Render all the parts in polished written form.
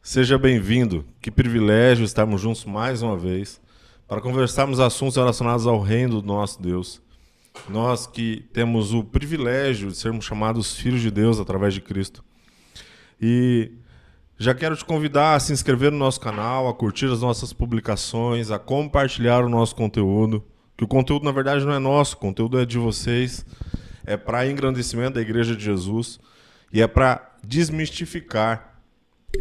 Seja bem-vindo. Que privilégio estarmos juntos mais uma vez para conversarmos assuntos relacionados ao reino do nosso Deus. Nós que temos o privilégio de sermos chamados filhos de Deus através de Cristo. E já quero te convidar a se inscrever no nosso canal, a curtir as nossas publicações, a compartilhar o nosso conteúdo. Que o conteúdo, na verdade, não é nosso, o conteúdo é de vocês. É para engrandecimento da Igreja de Jesus e é para desmistificar,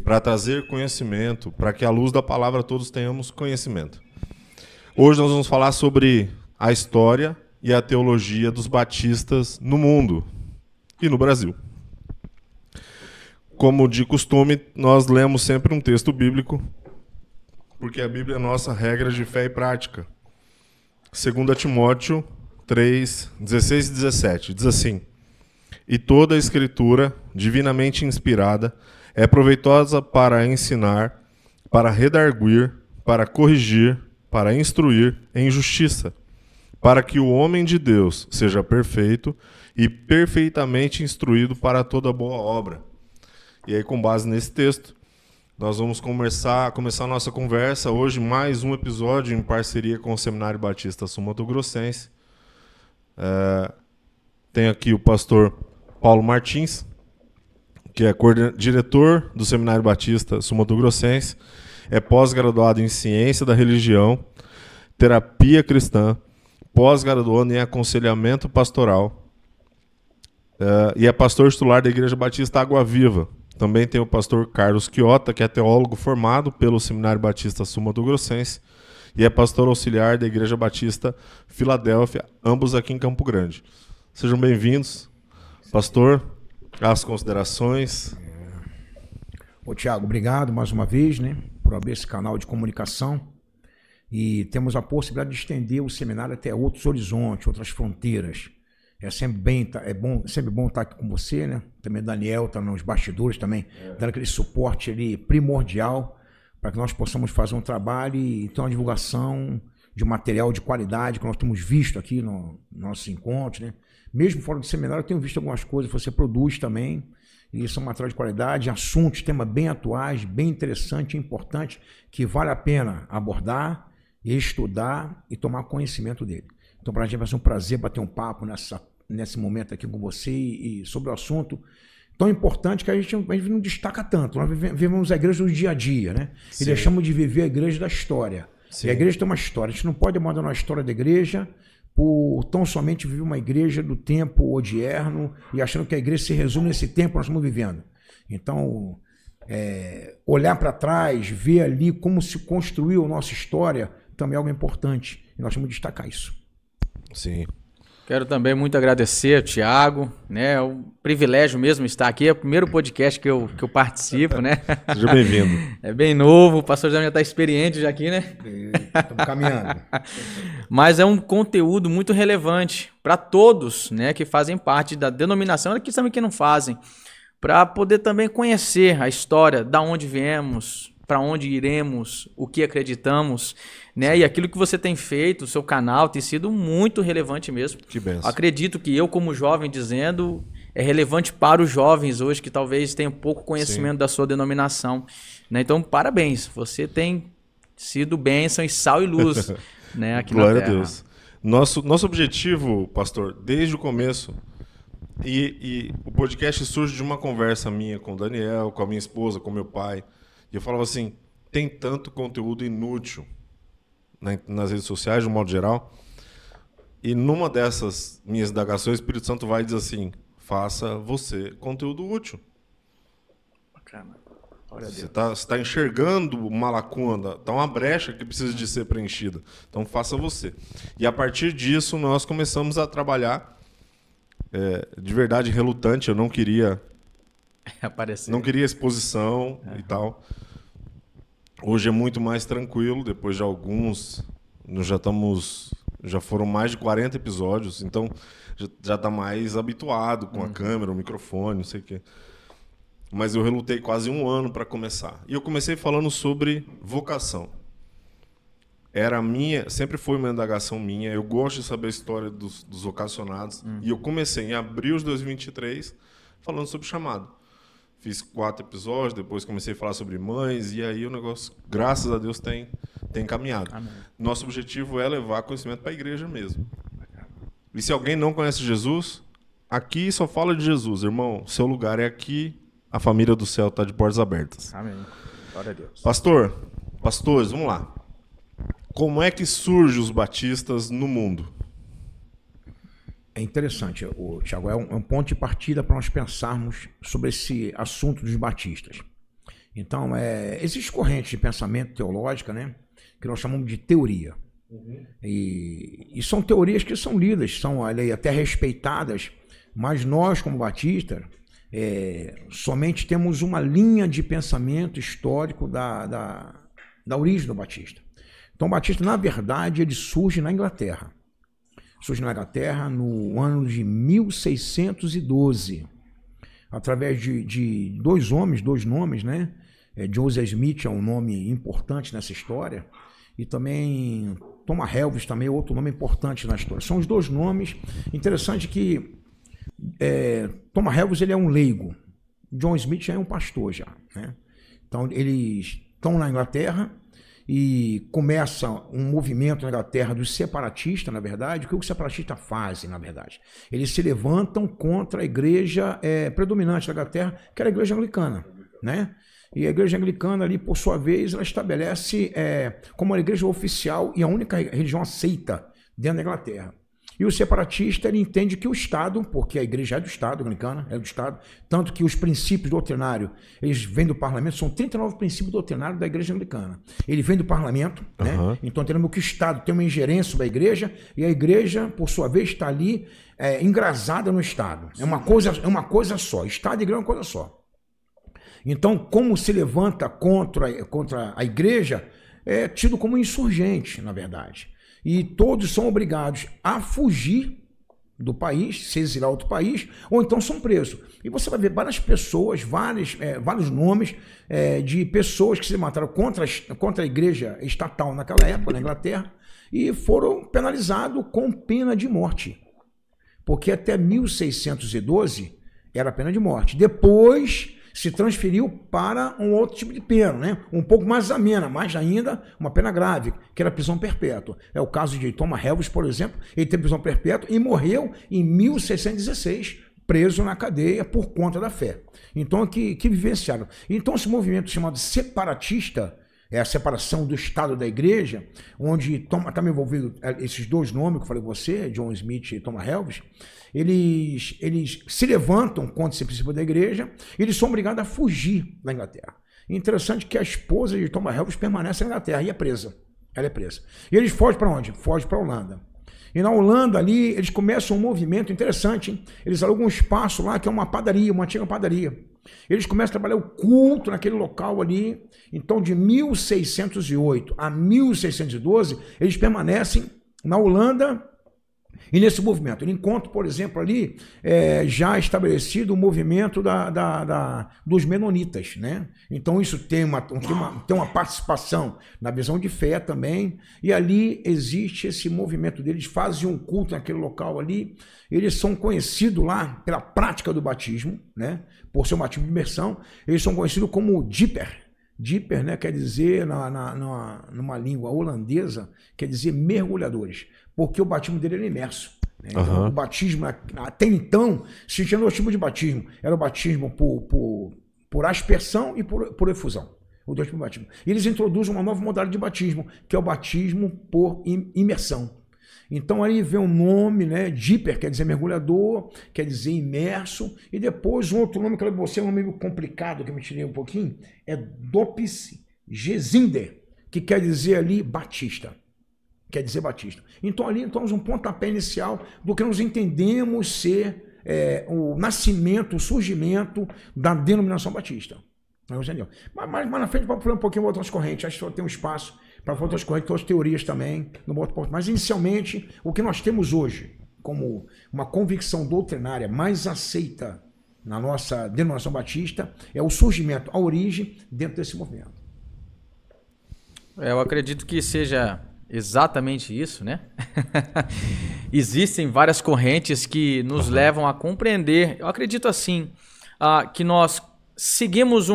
para trazer conhecimento, para que à luz da palavra todos tenhamos conhecimento. Hoje nós vamos falar sobre a história e a teologia dos batistas no mundo e no Brasil. Como de costume, nós lemos sempre um texto bíblico, porque a Bíblia é a nossa regra de fé e prática. 2 Timóteo 3, 16 e 17, diz assim: E toda a Escritura, divinamente inspirada, é proveitosa para ensinar, para redarguir, para corrigir, para instruir em justiça, para que o homem de Deus seja perfeito e perfeitamente instruído para toda boa obra. E aí, com base nesse texto, nós vamos começar a nossa conversa. Hoje, mais um episódio em parceria com o Seminário Batista Sul Mato Grossense. Tem aqui o pastor Paulo Martins, que é diretor do Seminário Batista Sul Mato Grossense, é pós-graduado em Ciência da Religião, Terapia Cristã, pós-graduado em Aconselhamento Pastoral, e é pastor titular da Igreja Batista Água Viva. Também tem o pastor Carlos Quiota, que é teólogo formado pelo Seminário Batista Sul Mato Grossense, e é pastor auxiliar da Igreja Batista Filadélfia, ambos aqui em Campo Grande. Sejam bem-vindos. Pastor, as considerações. Ô, Tiago, obrigado mais uma vez, por abrir esse canal de comunicação. E temos a possibilidade de estender o seminário até outros horizontes, outras fronteiras. É sempre bom estar aqui com você, Também o Daniel está nos bastidores também, dando aquele suporte ali primordial para que nós possamos fazer um trabalho e ter uma divulgação de material de qualidade que nós temos visto aqui no nossos encontros, Mesmo fora do seminário, eu tenho visto algumas coisas que você produz também, e são material de qualidade, assuntos, temas bem atuais, bem interessantes e importantes, que vale a pena abordar, estudar e tomar conhecimento dele. Então, para a gente vai ser um prazer bater um papo nesse momento aqui com você e sobre o assunto tão importante que a gente não destaca tanto. Nós vivemos a igreja do dia a dia, E deixamos de viver a igreja da história. Sim. E a igreja tem uma história. A gente não pode abandonar a história da igreja por tão somente viver uma igreja do tempo odierno e achando que a igreja se resume nesse tempo que nós estamos vivendo. Então, olhar para trás, ver ali como se construiu a nossa história, também é algo importante. E nós temos que destacar isso. Sim. Quero também muito agradecer ao Tiago, É um privilégio mesmo estar aqui, é o primeiro podcast que eu participo, Seja bem-vindo. É bem novo, o pastor já está experiente já aqui, Estamos caminhando. Mas é um conteúdo muito relevante para todos, que fazem parte da denominação, aqui também que não fazem, para poder também conhecer a história, da onde viemos, para onde iremos, o que acreditamos, E aquilo que você tem feito, o seu canal tem sido muito relevante mesmo. Que benção. Acredito que eu, como jovem, dizendo, é relevante para os jovens hoje que talvez tenham pouco conhecimento da sua denominação, Então, parabéns, você tem sido bênção e sal e luz, aqui Glória na Terra. a Deus. Nosso objetivo, pastor, desde o começo, e o podcast surge de uma conversa minha com o Daniel, com a minha esposa, com meu pai. E eu falava assim, tem tanto conteúdo inútil nas redes sociais, de um modo geral. E numa dessas minhas indagações, o Espírito Santo vai e diz assim, faça você conteúdo útil. Bacana. Glória a Deus. Você está enxergando uma lacuna, está uma brecha que precisa de ser preenchida. Então faça você. E a partir disso nós começamos a trabalhar de verdade relutante. Eu não queria aparecer. Não queria exposição e tal. Hoje é muito mais tranquilo, depois de alguns, já foram mais de 40 episódios, então já está mais habituado com a câmera, o microfone, não sei o quê. Mas eu relutei quase um ano para começar. E eu comecei falando sobre vocação. Sempre foi uma indagação minha, eu gosto de saber a história dos vocacionados, e eu comecei em abril de 2023 falando sobre chamado. fiz 4 episódios, depois comecei a falar sobre mães, e aí o negócio, graças a Deus, tem caminhado. Amém. Nosso objetivo é levar conhecimento para a igreja mesmo. E se alguém não conhece Jesus, aqui só fala de Jesus, irmão. Seu lugar é aqui, a família do céu está de portas abertas. Amém. Glória a Deus. Pastores, vamos lá. Como é que surgem os batistas no mundo? É interessante, Tiago, é um ponto de partida para nós pensarmos sobre esse assunto dos batistas. Então, existem correntes de pensamento teológica, né, que nós chamamos de teoria. E são teorias que são lidas, são até respeitadas, mas nós, como batistas, somente temos uma linha de pensamento histórico da origem do batista. Então, o batista, na verdade, ele surge na Inglaterra. Surge na Inglaterra no ano de 1612, através de dois nomes, né? Joseph Smith é um nome importante nessa história, e também Thomas Helves também é outro nome importante na história. São os dois nomes. Interessante que Thomas Helves ele é um leigo, John Smith já é um pastor já, né? Então eles estão na Inglaterra e começa um movimento na Inglaterra dos separatistas, na verdade. O que os separatistas fazem, na verdade? Eles se levantam contra a igreja predominante da Inglaterra, que era a igreja anglicana, né? E a igreja anglicana ali, por sua vez, ela estabelece como a igreja oficial e a única religião aceita dentro da Inglaterra. E o separatista, ele entende que o Estado, porque a igreja é do Estado, a anglicana é do Estado, tanto que os princípios doutrinários, eles vêm do parlamento, são 39 princípios doutrinários da igreja anglicana. Ele vem do parlamento, né? Então entendemos que o Estado tem uma ingerência sobre a igreja, e a igreja, por sua vez, está ali engrasada no Estado. É uma coisa só, Estado e igreja é uma coisa só. Então, como se levanta contra a igreja, é tido como insurgente, na verdade. E todos são obrigados a fugir do país, se exilar a outro país, ou então são presos. E você vai ver várias pessoas, vários nomes de pessoas que se mataram contra a igreja estatal naquela época, na Inglaterra, e foram penalizados com pena de morte. Porque até 1612 era pena de morte. Depois se transferiu para um outro tipo de pena, né? Um pouco mais amena, mas ainda uma pena grave, que era prisão perpétua. É o caso de Thomas Helves, por exemplo. Ele teve prisão perpétua e morreu em 1616, preso na cadeia por conta da fé. Então, que vivenciaram. Então, esse movimento chamado separatista, é a separação do Estado da igreja, onde está envolvido esses dois nomes que eu falei com você, John Smith e Thomas Helves. Eles se levantam contra esse princípio da igreja, e eles são obrigados a fugir da Inglaterra. Interessante que a esposa de Thomas Helves permanece na Inglaterra e é presa. Ela é presa. E eles fogem para onde? Fogem para a Holanda. E na Holanda ali, eles começam um movimento interessante, hein? Eles alugam um espaço lá que é uma padaria, uma antiga padaria. Eles começam a trabalhar o culto naquele local ali. Então, de 1608 a 1612, eles permanecem na Holanda e nesse movimento. Ele encontra, por exemplo, ali já estabelecido o movimento dos menonitas, né? Então, isso tem uma participação na visão de fé também. E ali existe esse movimento deles, fazem um culto naquele local ali. Eles são conhecidos lá pela prática do batismo, né? Por ser um batismo de imersão. Eles são conhecidos como dieper. Dieper, né, quer dizer, numa língua holandesa, quer dizer mergulhadores, porque o batismo dele era imerso. Né? Então, o batismo, até então, se tinha dois tipos de batismo. Era o batismo por aspersão e por efusão. O dois tipos de batismo. E eles introduzem uma nova modalidade de batismo, que é o batismo por imersão. Então aí vem o nome, né? Dieper quer dizer mergulhador, quer dizer imerso, e depois um outro nome que você é um nome meio complicado, que eu me tirei um pouquinho, é Dopis Gesinder, que quer dizer ali batista. Quer dizer batista. Então ali temos um pontapé inicial do que nós entendemos ser o nascimento, o surgimento da denominação batista. Mas mais na frente vamos falar um pouquinho de outras correntes, acho que tem um espaço para outras correntes, outras teorias também, no outro ponto. Mas, inicialmente, o que nós temos hoje como uma convicção doutrinária mais aceita na nossa denominação batista é o surgimento, a origem dentro desse movimento. Eu acredito que seja exatamente isso, né? Existem várias correntes que nos levam a compreender. Eu acredito assim, que nós seguimos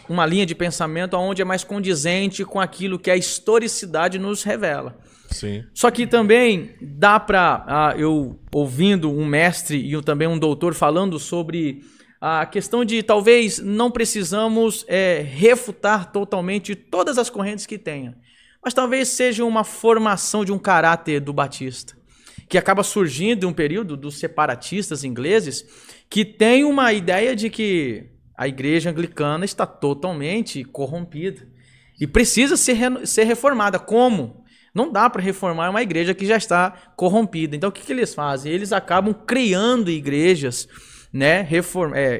uma linha de pensamento onde é mais condizente com aquilo que a historicidade nos revela. Sim. Só que também dá para, eu ouvindo um mestre e também um doutor falando sobre a questão de talvez não precisamos refutar totalmente todas as correntes que tenha, mas talvez seja uma formação de um caráter do Batista, que acaba surgindo em um período dos separatistas ingleses, que tem uma ideia de que a igreja anglicana está totalmente corrompida e precisa ser reformada. Como? Não dá para reformar uma igreja que já está corrompida. Então o que eles fazem? Eles acabam criando igrejas, né?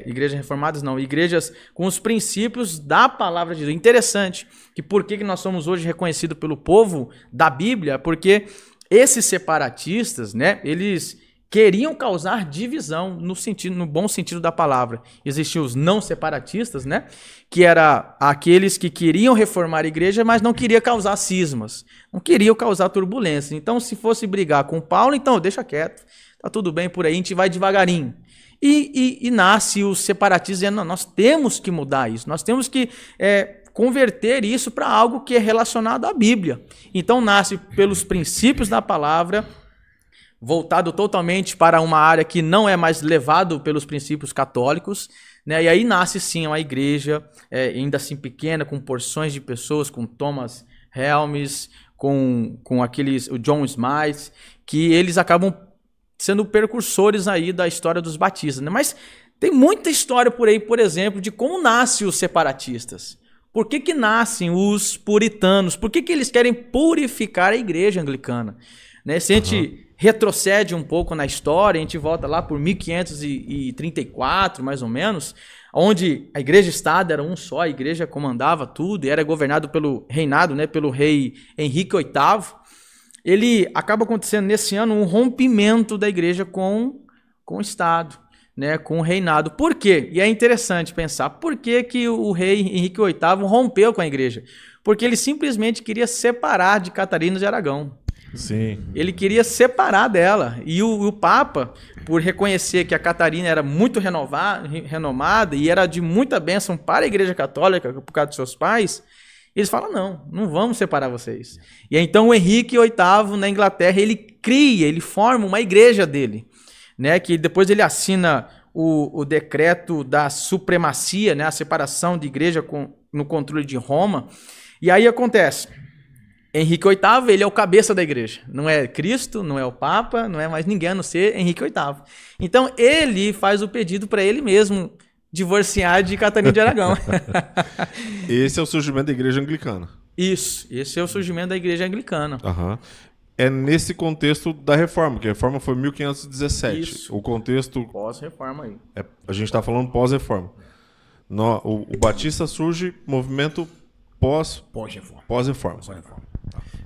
Igrejas reformadas não, igrejas com os princípios da palavra de Deus. Interessante que por que nós somos hoje reconhecidos pelo povo da Bíblia? Porque esses separatistas, né? Eles queriam causar divisão no bom sentido da palavra. Existiam os não separatistas, né? Que eram aqueles que queriam reformar a igreja, mas não queriam causar cismas, não queriam causar turbulência. Então, se fosse brigar com Paulo, então deixa quieto, tá tudo bem por aí, a gente vai devagarinho. E nasce os separatistas dizendo, não, nós temos que mudar isso, nós temos que converter isso para algo que é relacionado à Bíblia. Então, nasce pelos princípios da palavra, voltado totalmente para uma área que não é mais levado pelos princípios católicos, né? E aí nasce sim uma igreja, ainda assim pequena, com porções de pessoas, com Thomas Helmes, com o John Smythe, que eles acabam sendo precursores aí da história dos batistas, né? Mas tem muita história por aí, por exemplo, de como nascem os separatistas. Por que nascem os puritanos? Por que eles querem purificar a igreja anglicana? Né? Se a gente retrocede um pouco na história, a gente volta lá por 1534, mais ou menos, onde a igreja-estado era um só, a igreja comandava tudo e era governado pelo reinado, né, pelo rei Henrique VIII. Ele acaba acontecendo nesse ano um rompimento da igreja com o Estado, né, com o reinado. Por quê? E é interessante pensar, por que o rei Henrique VIII rompeu com a igreja? Porque ele simplesmente queria separar de Catarina de Aragão. Sim. Ele queria separar dela. E o Papa, por reconhecer que a Catarina era muito renomada e era de muita bênção para a Igreja Católica, por causa de seus pais, eles falam, não vamos separar vocês. E então o Henrique VIII, na Inglaterra, ele forma uma igreja dele, né, que depois ele assina o decreto da supremacia, né, a separação de igreja no controle de Roma. E aí acontece... Henrique VIII, ele é o cabeça da igreja. Não é Cristo, não é o Papa, não é mais ninguém a não ser Henrique VIII. Então, ele faz o pedido para ele mesmo divorciar de Catarina de Aragão. Esse é o surgimento da igreja anglicana. Isso, esse é o surgimento da igreja anglicana. Uhum. É nesse contexto da reforma, que a reforma foi em 1517. Isso. O contexto... Pós-reforma aí. A gente está falando pós-reforma. O Batista surge movimento pós-reforma.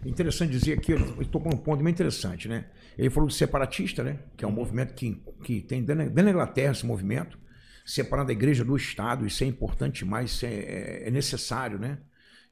Interessante dizer aqui, eu estou com um ponto bem interessante, né? Ele falou do separatista, né? Que é um movimento que tem dentro da Inglaterra esse movimento, separando a igreja do Estado. Isso é importante demais, isso é necessário, né?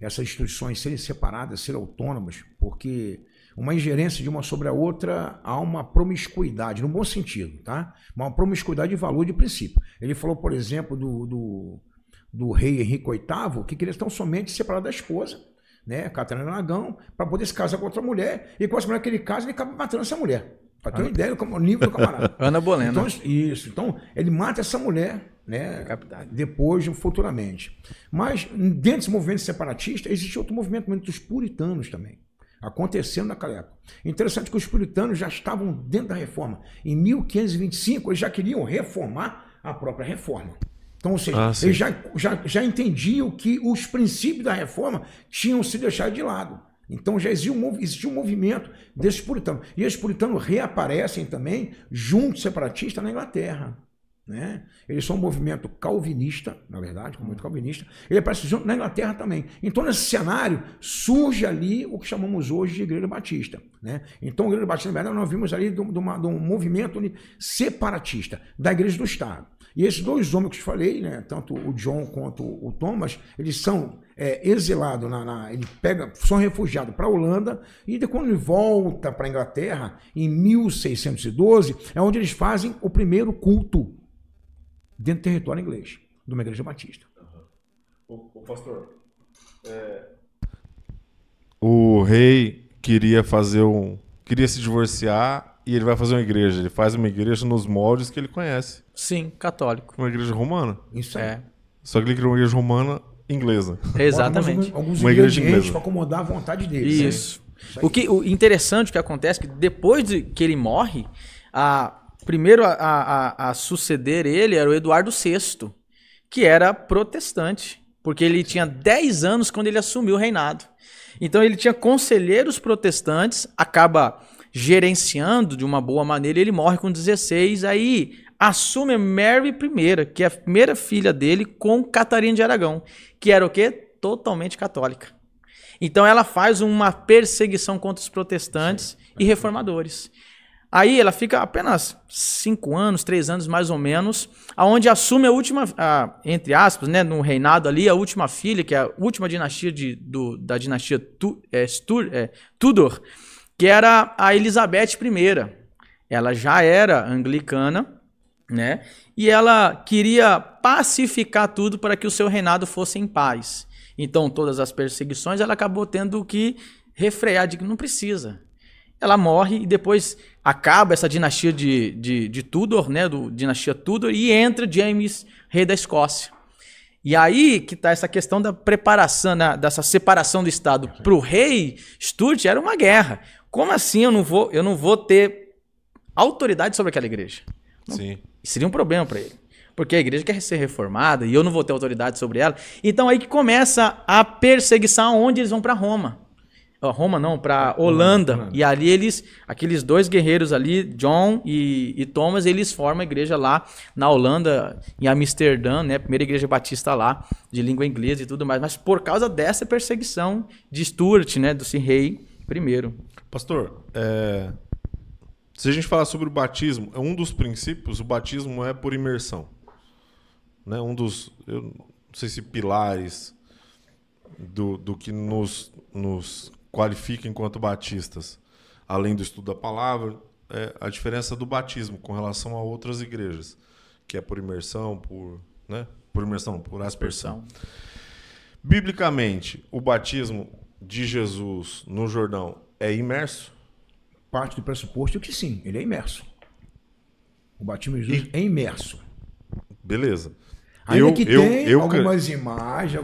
Essas instituições serem separadas, serem autônomas, porque uma ingerência de uma sobre a outra há uma promiscuidade, no bom sentido, tá? Uma promiscuidade de valor, de princípio. Ele falou, por exemplo, do rei Henrique VIII, que eles estão somente separados da esposa, né, Catarina de Aragão, para poder se casar com outra mulher, e com essa mulher que ele casa, ele acaba matando essa mulher. Para ter uma ideia do nível do camarada. Ana Bolena. Então, isso. Então, ele mata essa mulher, né, depois, futuramente. Mas, dentro desse movimento separatista, existe outro movimento dos puritanos também, acontecendo naquela época. Interessante que os puritanos já estavam dentro da reforma. Em 1525, eles já queriam reformar a própria reforma. Então, ou seja, eles já entendiam que os princípios da reforma tinham se deixado de lado. Então já existia um movimento desses puritanos. E esses puritanos reaparecem também junto separatistas na Inglaterra. Né? Eles são um movimento calvinista, na verdade, movimento calvinista. Ele aparece junto na Inglaterra também. Então, nesse cenário, surge ali o que chamamos hoje de Igreja Batista. Né? Então, a Igreja Batista, na verdade, nós vimos ali de um movimento separatista da Igreja do Estado. E esses dois homens que eu te falei, né, tanto o John quanto o Thomas, eles são exilados, são refugiados para a Holanda, e depois, quando ele volta para a Inglaterra, em 1612, é onde eles fazem o primeiro culto dentro do território inglês, de uma igreja batista. O pastor, o rei queria se divorciar e ele vai fazer uma igreja. Ele faz uma igreja nos moldes que ele conhece. Sim, católico. Uma igreja romana. Isso aí. Só que ele criou uma igreja romana inglesa. Exatamente. Alguns Uma igreja inglesa. para acomodar a vontade deles. Isso. O interessante que acontece é que depois de que ele morre, primeiro a suceder ele era o Eduardo VI, que era protestante, porque ele tinha 10 anos quando ele assumiu o reinado. Então ele tinha conselheiros protestantes, acaba gerenciando de uma boa maneira, ele morre com 16, aí assume Mary I, que é a primeira filha dele, com Catarina de Aragão, que era o quê? Totalmente católica. Então ela faz uma perseguição contra os protestantes e reformadores. Aí ela fica apenas 5 anos, 3 anos mais ou menos, aonde assume a última, entre aspas, né, no reinado ali, a última filha, que é a última dinastia da dinastia Tudor, que era a Elizabeth I. Ela já era anglicana, né? E ela queria pacificar tudo para que o seu reinado fosse em paz. Então, todas as perseguições, ela acabou tendo que refrear de que não precisa. Ela morre e depois acaba essa dinastia de Tudor, né? Dinastia Tudor, e entra James, rei da Escócia. E aí que está essa questão da preparação, dessa separação do Estado. Para o rei Stuart era uma guerra. Como assim eu não vou ter autoridade sobre aquela igreja? Sim. Seria um problema para ele. Porque a igreja quer ser reformada e eu não vou ter autoridade sobre ela. Então aí que começa a perseguição, onde eles vão para Roma. Roma não, para Holanda. E ali aqueles 2 guerreiros ali, John e Thomas, eles formam a igreja lá na Holanda, em Amsterdã, né? Primeira igreja batista lá, de língua inglesa e tudo mais. Mas por causa dessa perseguição de Stuart, né? Do rei I. Pastor, se a gente falar sobre o batismo, um dos princípios, o batismo é por imersão. Né? Um dos, eu não sei se pilares do que nos qualifica enquanto batistas, além do estudo da palavra, é a diferença do batismo com relação a outras igrejas, que é por imersão, por aspersão. Biblicamente, o batismo de Jesus no Jordão é imerso? Parte do pressuposto é que sim, ele é imerso. O batismo de Jesus é imerso. Beleza. Ainda que tem algumas imagens,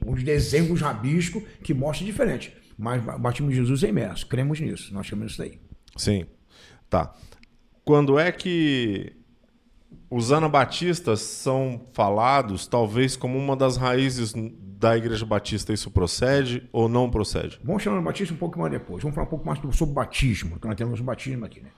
uns desenhos, uns rabiscos que mostram diferente. Mas o batismo de Jesus é imerso. Cremos nisso. Nós chamamos isso daí. Sim. Tá. Quando é que os anabatistas são falados, talvez, como uma das raízes da Igreja Batista, isso procede ou não procede? Vamos chamar o batismo um pouco mais depois. Vamos falar um pouco mais sobre o batismo, que nós temos um batismo aqui, né?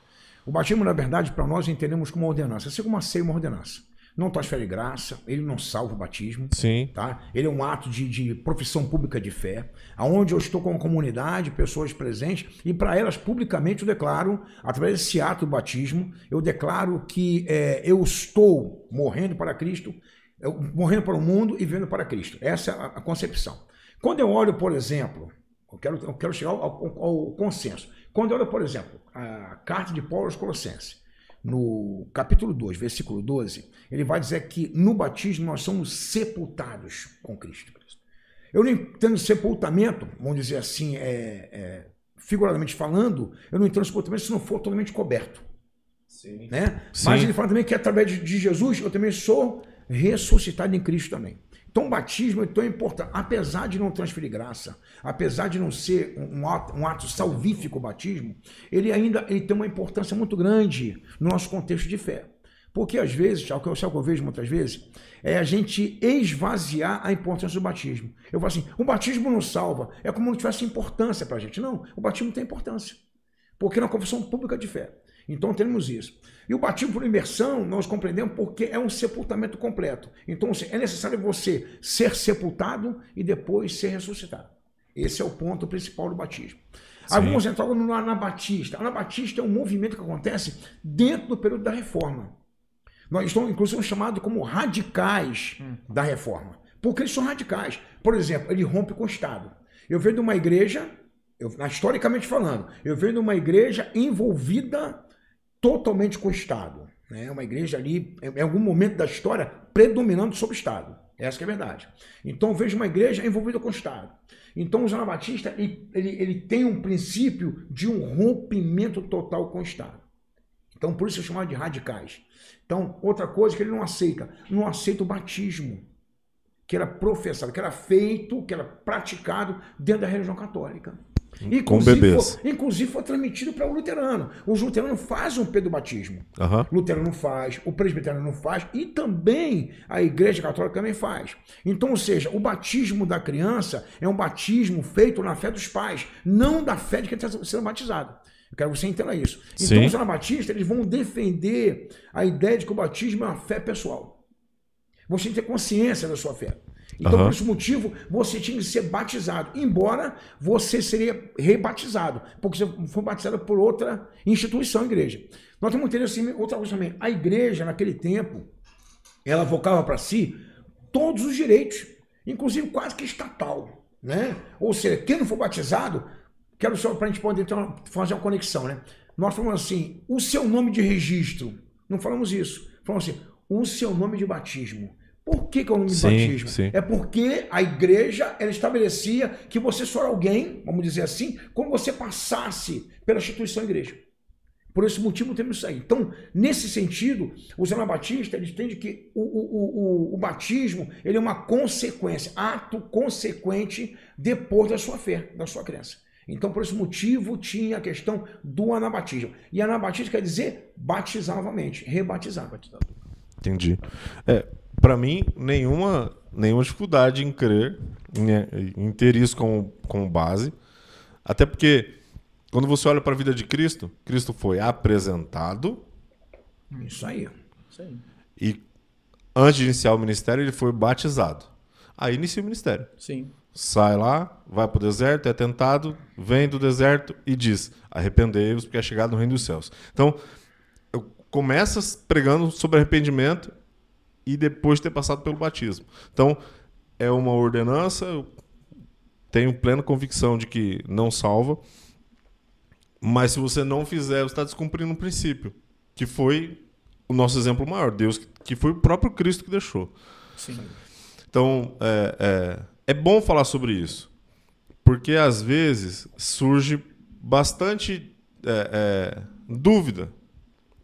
O batismo, na verdade, para nós entendemos como uma ordenança. Assim como uma ceia, uma ordenança. Não transfere graça, ele não salva o batismo. Sim. Tá? Ele é um ato de profissão pública de fé, onde eu estou com a comunidade, pessoas presentes, e para elas, publicamente, eu declaro, através desse ato do batismo, eu declaro que eu estou morrendo para Cristo, morrendo para o mundo e vivendo para Cristo. Essa é a concepção. Quando eu olho, por exemplo, eu quero chegar ao consenso. Quando eu olho, por exemplo, a carta de Paulo aos Colossenses, no capítulo 2, versículo 12, ele vai dizer que no batismo nós somos sepultados com Cristo. Eu não entendo sepultamento, vamos dizer assim, figuradamente falando, eu não entendo sepultamento se não for totalmente coberto. Sim. Né? Sim. Mas ele fala também que através de Jesus eu também sou ressuscitado em Cristo também. Então o batismo é tão importante, apesar de não transferir graça, apesar de não ser um ato salvífico o batismo, ele tem uma importância muito grande no nosso contexto de fé. Porque às vezes, o que eu vejo muitas vezes, é a gente esvaziar a importância do batismo. Eu falo assim, o batismo não salva, é como não tivesse importância para a gente. Não, o batismo tem importância, porque é uma confissão pública de fé. Então temos isso. E o batismo por imersão, nós compreendemos porque é um sepultamento completo. Então é necessário você ser sepultado e depois ser ressuscitado. Esse é o ponto principal do batismo. Sim. Aí vamos entrar no Anabatista. Anabatista é um movimento que acontece dentro do período da Reforma. Nós estamos, inclusive, chamados como radicais da Reforma. Porque eles são radicais. Por exemplo, ele rompe com o Estado. Eu venho de uma igreja, historicamente falando, eu venho de uma igreja envolvida totalmente com o Estado. Né? Uma igreja ali, em algum momento da história, predominando sobre o Estado. Essa que é a verdade. Então eu vejo uma igreja envolvida com o Estado. Então o João Batista ele tem um princípio de um rompimento total com o Estado. Então por isso é chamado de radicais. Então outra coisa que ele não aceita o batismo, que era professado, que era feito, que era praticado dentro da religião católica. Com bebês. Inclusive foi transmitido para o luterano. Os luteranos fazem o Pedro Batismo. O luterano não faz, o presbiteriano não faz, e também a igreja católica também faz. Então, ou seja, o batismo da criança é um batismo feito na fé dos pais, não da fé de quem está sendo batizado. Eu quero que você entenda isso. Então, os anabatistas eles vão defender a ideia de que o batismo é uma fé pessoal. Você tem que ter consciência da sua fé. Então, por esse motivo, você tinha que ser batizado, embora você seria rebatizado, porque você foi batizado por outra instituição, igreja. Nós temos que entender assim, outra coisa também. A igreja, naquele tempo, ela avocava para si todos os direitos, inclusive quase que estatal, né? Ou seja, quem não for batizado, quero só para a gente poder fazer uma conexão, né? Nós falamos assim, o seu nome de registro, não falamos isso, falamos assim, o seu nome de batismo. Por que é o nome de batismo? Sim. É porque a igreja ela estabelecia que você só era alguém, vamos dizer assim, quando você passasse pela instituição igreja. Por esse motivo temos isso aí. Então, nesse sentido, os anabatistas eles entendem que o batismo ele é uma consequência, ato consequente depois da sua fé, da sua crença. Então, por esse motivo, tinha a questão do anabatismo. E anabatismo quer dizer batizar novamente, rebatizar. Entendi. Para mim, nenhuma dificuldade em crer, em ter isso como base. Até porque, quando você olha para a vida de Cristo, Cristo foi apresentado. Isso aí. E antes de iniciar o ministério, ele foi batizado. Aí inicia o ministério. Sim. Sai lá, vai para o deserto, é tentado, vem do deserto e diz, arrependei-vos porque é chegado no reino dos céus. Então, começa pregando sobre arrependimento e depois de ter passado pelo batismo. Então, é uma ordenança, eu tenho plena convicção de que não salva, mas se você não fizer, você está descumprindo um princípio, que foi o nosso exemplo maior, Deus, que foi o próprio Cristo que deixou. Sim. Então, é bom falar sobre isso, porque às vezes surge bastante dúvida.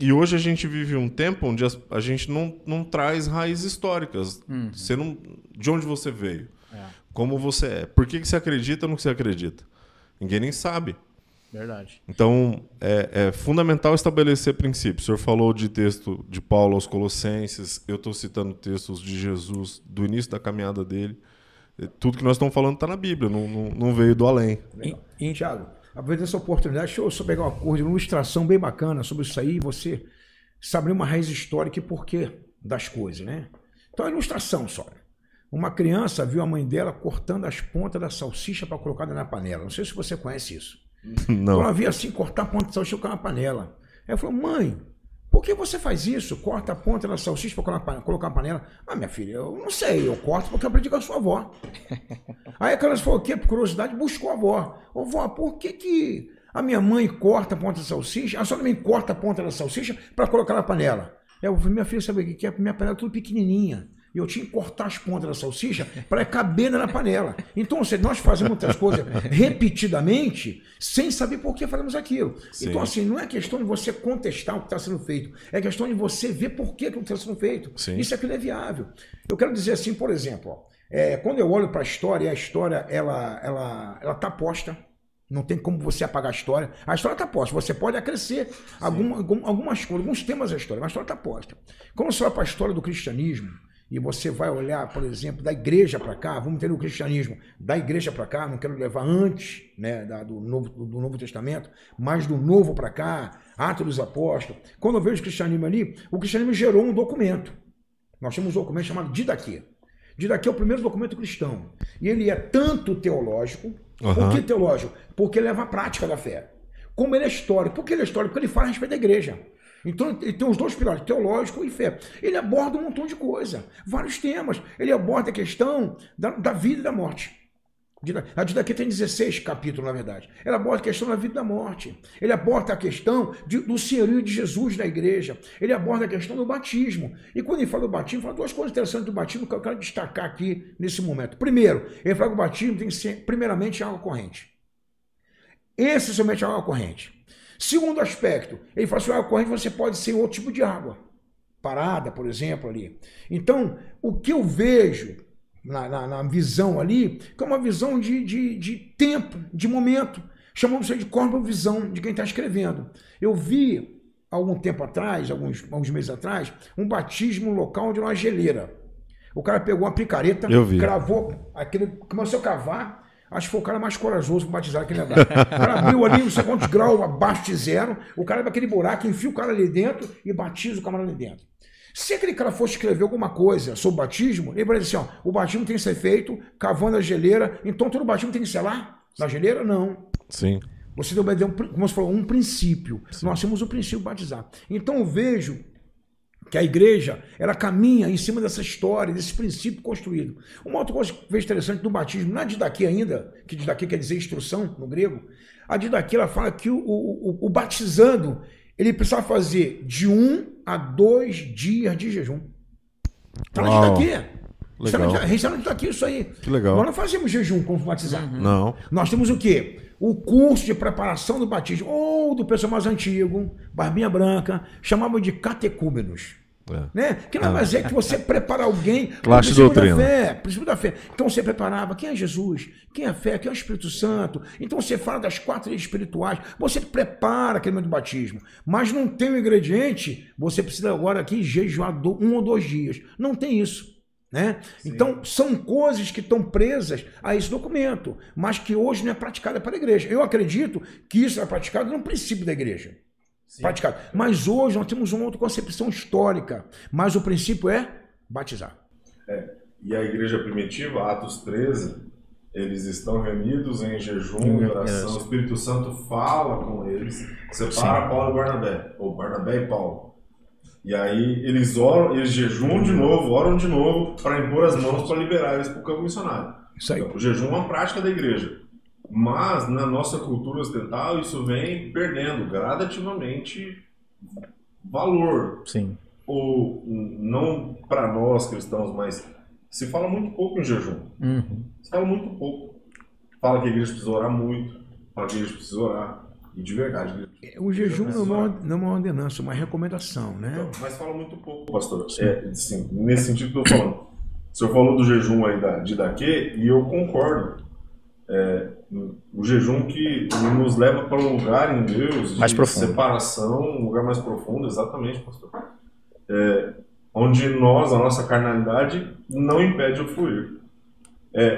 E hoje a gente vive um tempo onde a gente não traz raízes históricas. Você não, de onde você veio, como você é, por que você acredita no que você acredita. Ninguém nem sabe. Verdade. Então, é fundamental estabelecer princípios. O senhor falou de texto de Paulo aos Colossenses, eu estou citando textos de Jesus, do início da caminhada dele. Tudo que nós estamos falando está na Bíblia, não veio do além. E Thiago, aproveitando essa oportunidade, deixa eu só pegar uma coisa, uma ilustração bem bacana sobre isso aí, você saber uma raiz histórica e porquê das coisas, né? Então, a ilustração só. Uma criança viu a mãe dela cortando as pontas da salsicha para colocar na panela. Não sei se você conhece isso. Não. Então, ela via assim, cortar a ponta da salsicha e colocar na panela. Ela falou, mãe, por que você faz isso? Corta a ponta da salsicha para colocar na panela? Ah, minha filha, eu não sei, eu corto porque eu aprendi com a sua avó. Aí a criança falou o quê? Por curiosidade, buscou a avó. Ô, vó, por que a minha mãe corta a ponta da salsicha? A senhora também corta a ponta da salsicha para colocar na panela? Eu falei, minha filha, sabe o que é? Minha panela é tudo pequenininha. E eu tinha que cortar as pontas da salsicha para caber na panela. Então, nós fazemos muitas coisas repetidamente sem saber por que fazemos aquilo. Sim. Então, assim, não é questão de você contestar o que está sendo feito. É questão de você ver por que aquilo está sendo feito. Sim. Isso aquilo é viável. Eu quero dizer assim, por exemplo, quando eu olho para a história ela está posta. Não tem como você apagar a história. A história está posta. Você pode acrescer algumas coisas, alguns temas da história, mas a história está posta. Quando você olha para a história do cristianismo, e você vai olhar, por exemplo, da igreja para cá, vamos ter o cristianismo da igreja para cá, não quero levar antes, né, do Novo Testamento, mas do Novo para cá, Atos dos Apóstolos. Quando eu vejo o cristianismo ali, o cristianismo gerou um documento. Nós temos um documento chamado Didaquê. Didaquê é o primeiro documento cristão. E ele é tanto teológico. Por que teológico? Porque leva a prática da fé. Como ele é histórico. Por que ele é histórico? Porque ele fala a respeito da igreja. Então, ele tem os dois pilares, teológico e fé. Ele aborda um montão de coisa, vários temas. Ele aborda a questão da vida e da morte. A Didaquê tem 16 capítulos, na verdade. Ela aborda a questão da vida e da morte. Ele aborda a questão do senhorio de Jesus na igreja. Ele aborda a questão do batismo. E quando ele fala do batismo, fala duas coisas interessantes do batismo que eu quero destacar aqui nesse momento. Primeiro, ele fala que o batismo tem que ser, primeiramente, água corrente. Esse é somente água corrente. Segundo aspecto, ele fala que a água corrente você pode ser outro tipo de água. Parada, por exemplo, ali. Então, o que eu vejo na visão ali, que é uma visão de tempo, de momento. Chamamos isso de cosmovisão de quem está escrevendo. Eu vi, algum tempo atrás, alguns meses atrás, um batismo local de uma geleira. O cara pegou uma picareta, cravou, aquele, começou a cavar, acho que foi o cara mais corajoso para batizar aquele lugar. O cara abriu ali, não sei quantos graus, abaixo de zero, o cara vai aquele buraco, enfia o cara ali dentro e batiza o camarada ali dentro. Se aquele cara fosse escrever alguma coisa sobre batismo, ele vai dizer assim, ó, o batismo tem que ser feito cavando a geleira, então todo batismo tem que ser lá? Na geleira? Não. Sim. Você deu, como você falou, um princípio. Sim. Nós temos o princípio de batizar. Então eu vejo que a igreja, ela caminha em cima dessa história, desse princípio construído. Uma outra coisa que eu vejo interessante do batismo, na didaquê ainda, que didaquê quer dizer instrução no grego, a didaquê ela fala que o batizando, ele precisava fazer de 1 a 2 dias de jejum. Tá na didaquê. Legal. A gente está na didaquê, isso aí. Que legal. Nós não fazemos jejum como batizar. Não. Nós temos o quê? O curso de preparação do batismo, ou do pessoal mais antigo, barbinha branca, chamavam de catecúmenos. Né? Que nada mais é que você preparar alguém para o princípio da fé, princípio da fé. Então você preparava quem é Jesus, quem é a fé, quem é o Espírito Santo. Então você fala das 4 leis espirituais, você prepara aquele momento do batismo. Mas não tem o ingrediente, você precisa agora aqui jejuar 1 ou 2 dias. Não tem isso. Né? Então são coisas que estão presas a esse documento, mas que hoje não é praticada para a igreja. Eu acredito que isso é praticado no princípio da igreja. Praticado. Mas hoje nós temos uma outra concepção histórica, mas o princípio é batizar. E a igreja primitiva, Atos 13, eles estão reunidos em jejum e oração, o Espírito Santo fala com eles, separa Paulo e Barnabé, ou Barnabé e Paulo. E aí eles oram, eles jejuam de novo, oram de novo para impor as mãos para liberar eles para o campo missionário. Isso aí. Então, o jejum é uma prática da igreja. Mas na nossa cultura ocidental isso vem perdendo gradativamente valor. Sim. Ou não para nós cristãos, mas se fala muito pouco em jejum. Se fala muito pouco. Fala que a igreja precisa orar muito, fala que a igreja precisa orar. E de verdade. O jejum não é uma ordenança, é uma recomendação, né? Então, mas fala muito pouco, pastor. Sim, nesse sentido que eu estou falando. O senhor falou do jejum aí de Didaquê, e eu concordo. O jejum que nos leva para um lugar em Deus de mais profundo. Separação, um lugar mais profundo, exatamente, pastor. Onde a nossa carnalidade não impede o fluir.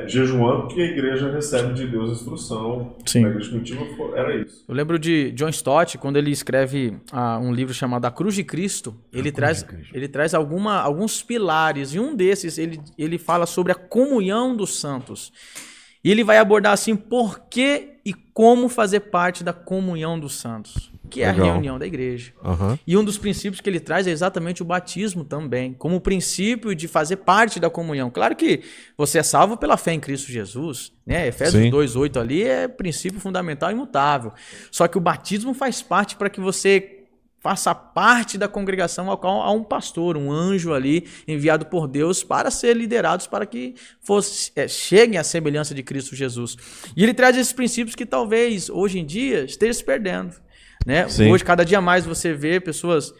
Jejuando que a igreja recebe de Deus instrução. Sim. A igreja primitiva era isso. Eu lembro de John Stott, quando ele escreve um livro chamado A Cruz de Cristo, ele traz alguns pilares, e um desses ele fala sobre a comunhão dos santos. E ele vai abordar assim, por que e como fazer parte da comunhão dos santos, que é a reunião da igreja. E um dos princípios que ele traz é exatamente o batismo também, como princípio de fazer parte da comunhão. Claro que você é salvo pela fé em Cristo Jesus, né? Efésios 2:8 ali é princípio fundamental e imutável. Só que o batismo faz parte para que você faça parte da congregação ao qual há um pastor, um anjo ali enviado por Deus para ser liderados para que cheguem à semelhança de Cristo Jesus. E ele traz esses princípios que talvez hoje em dia esteja se perdendo. Né? Hoje, cada dia mais você vê pessoas,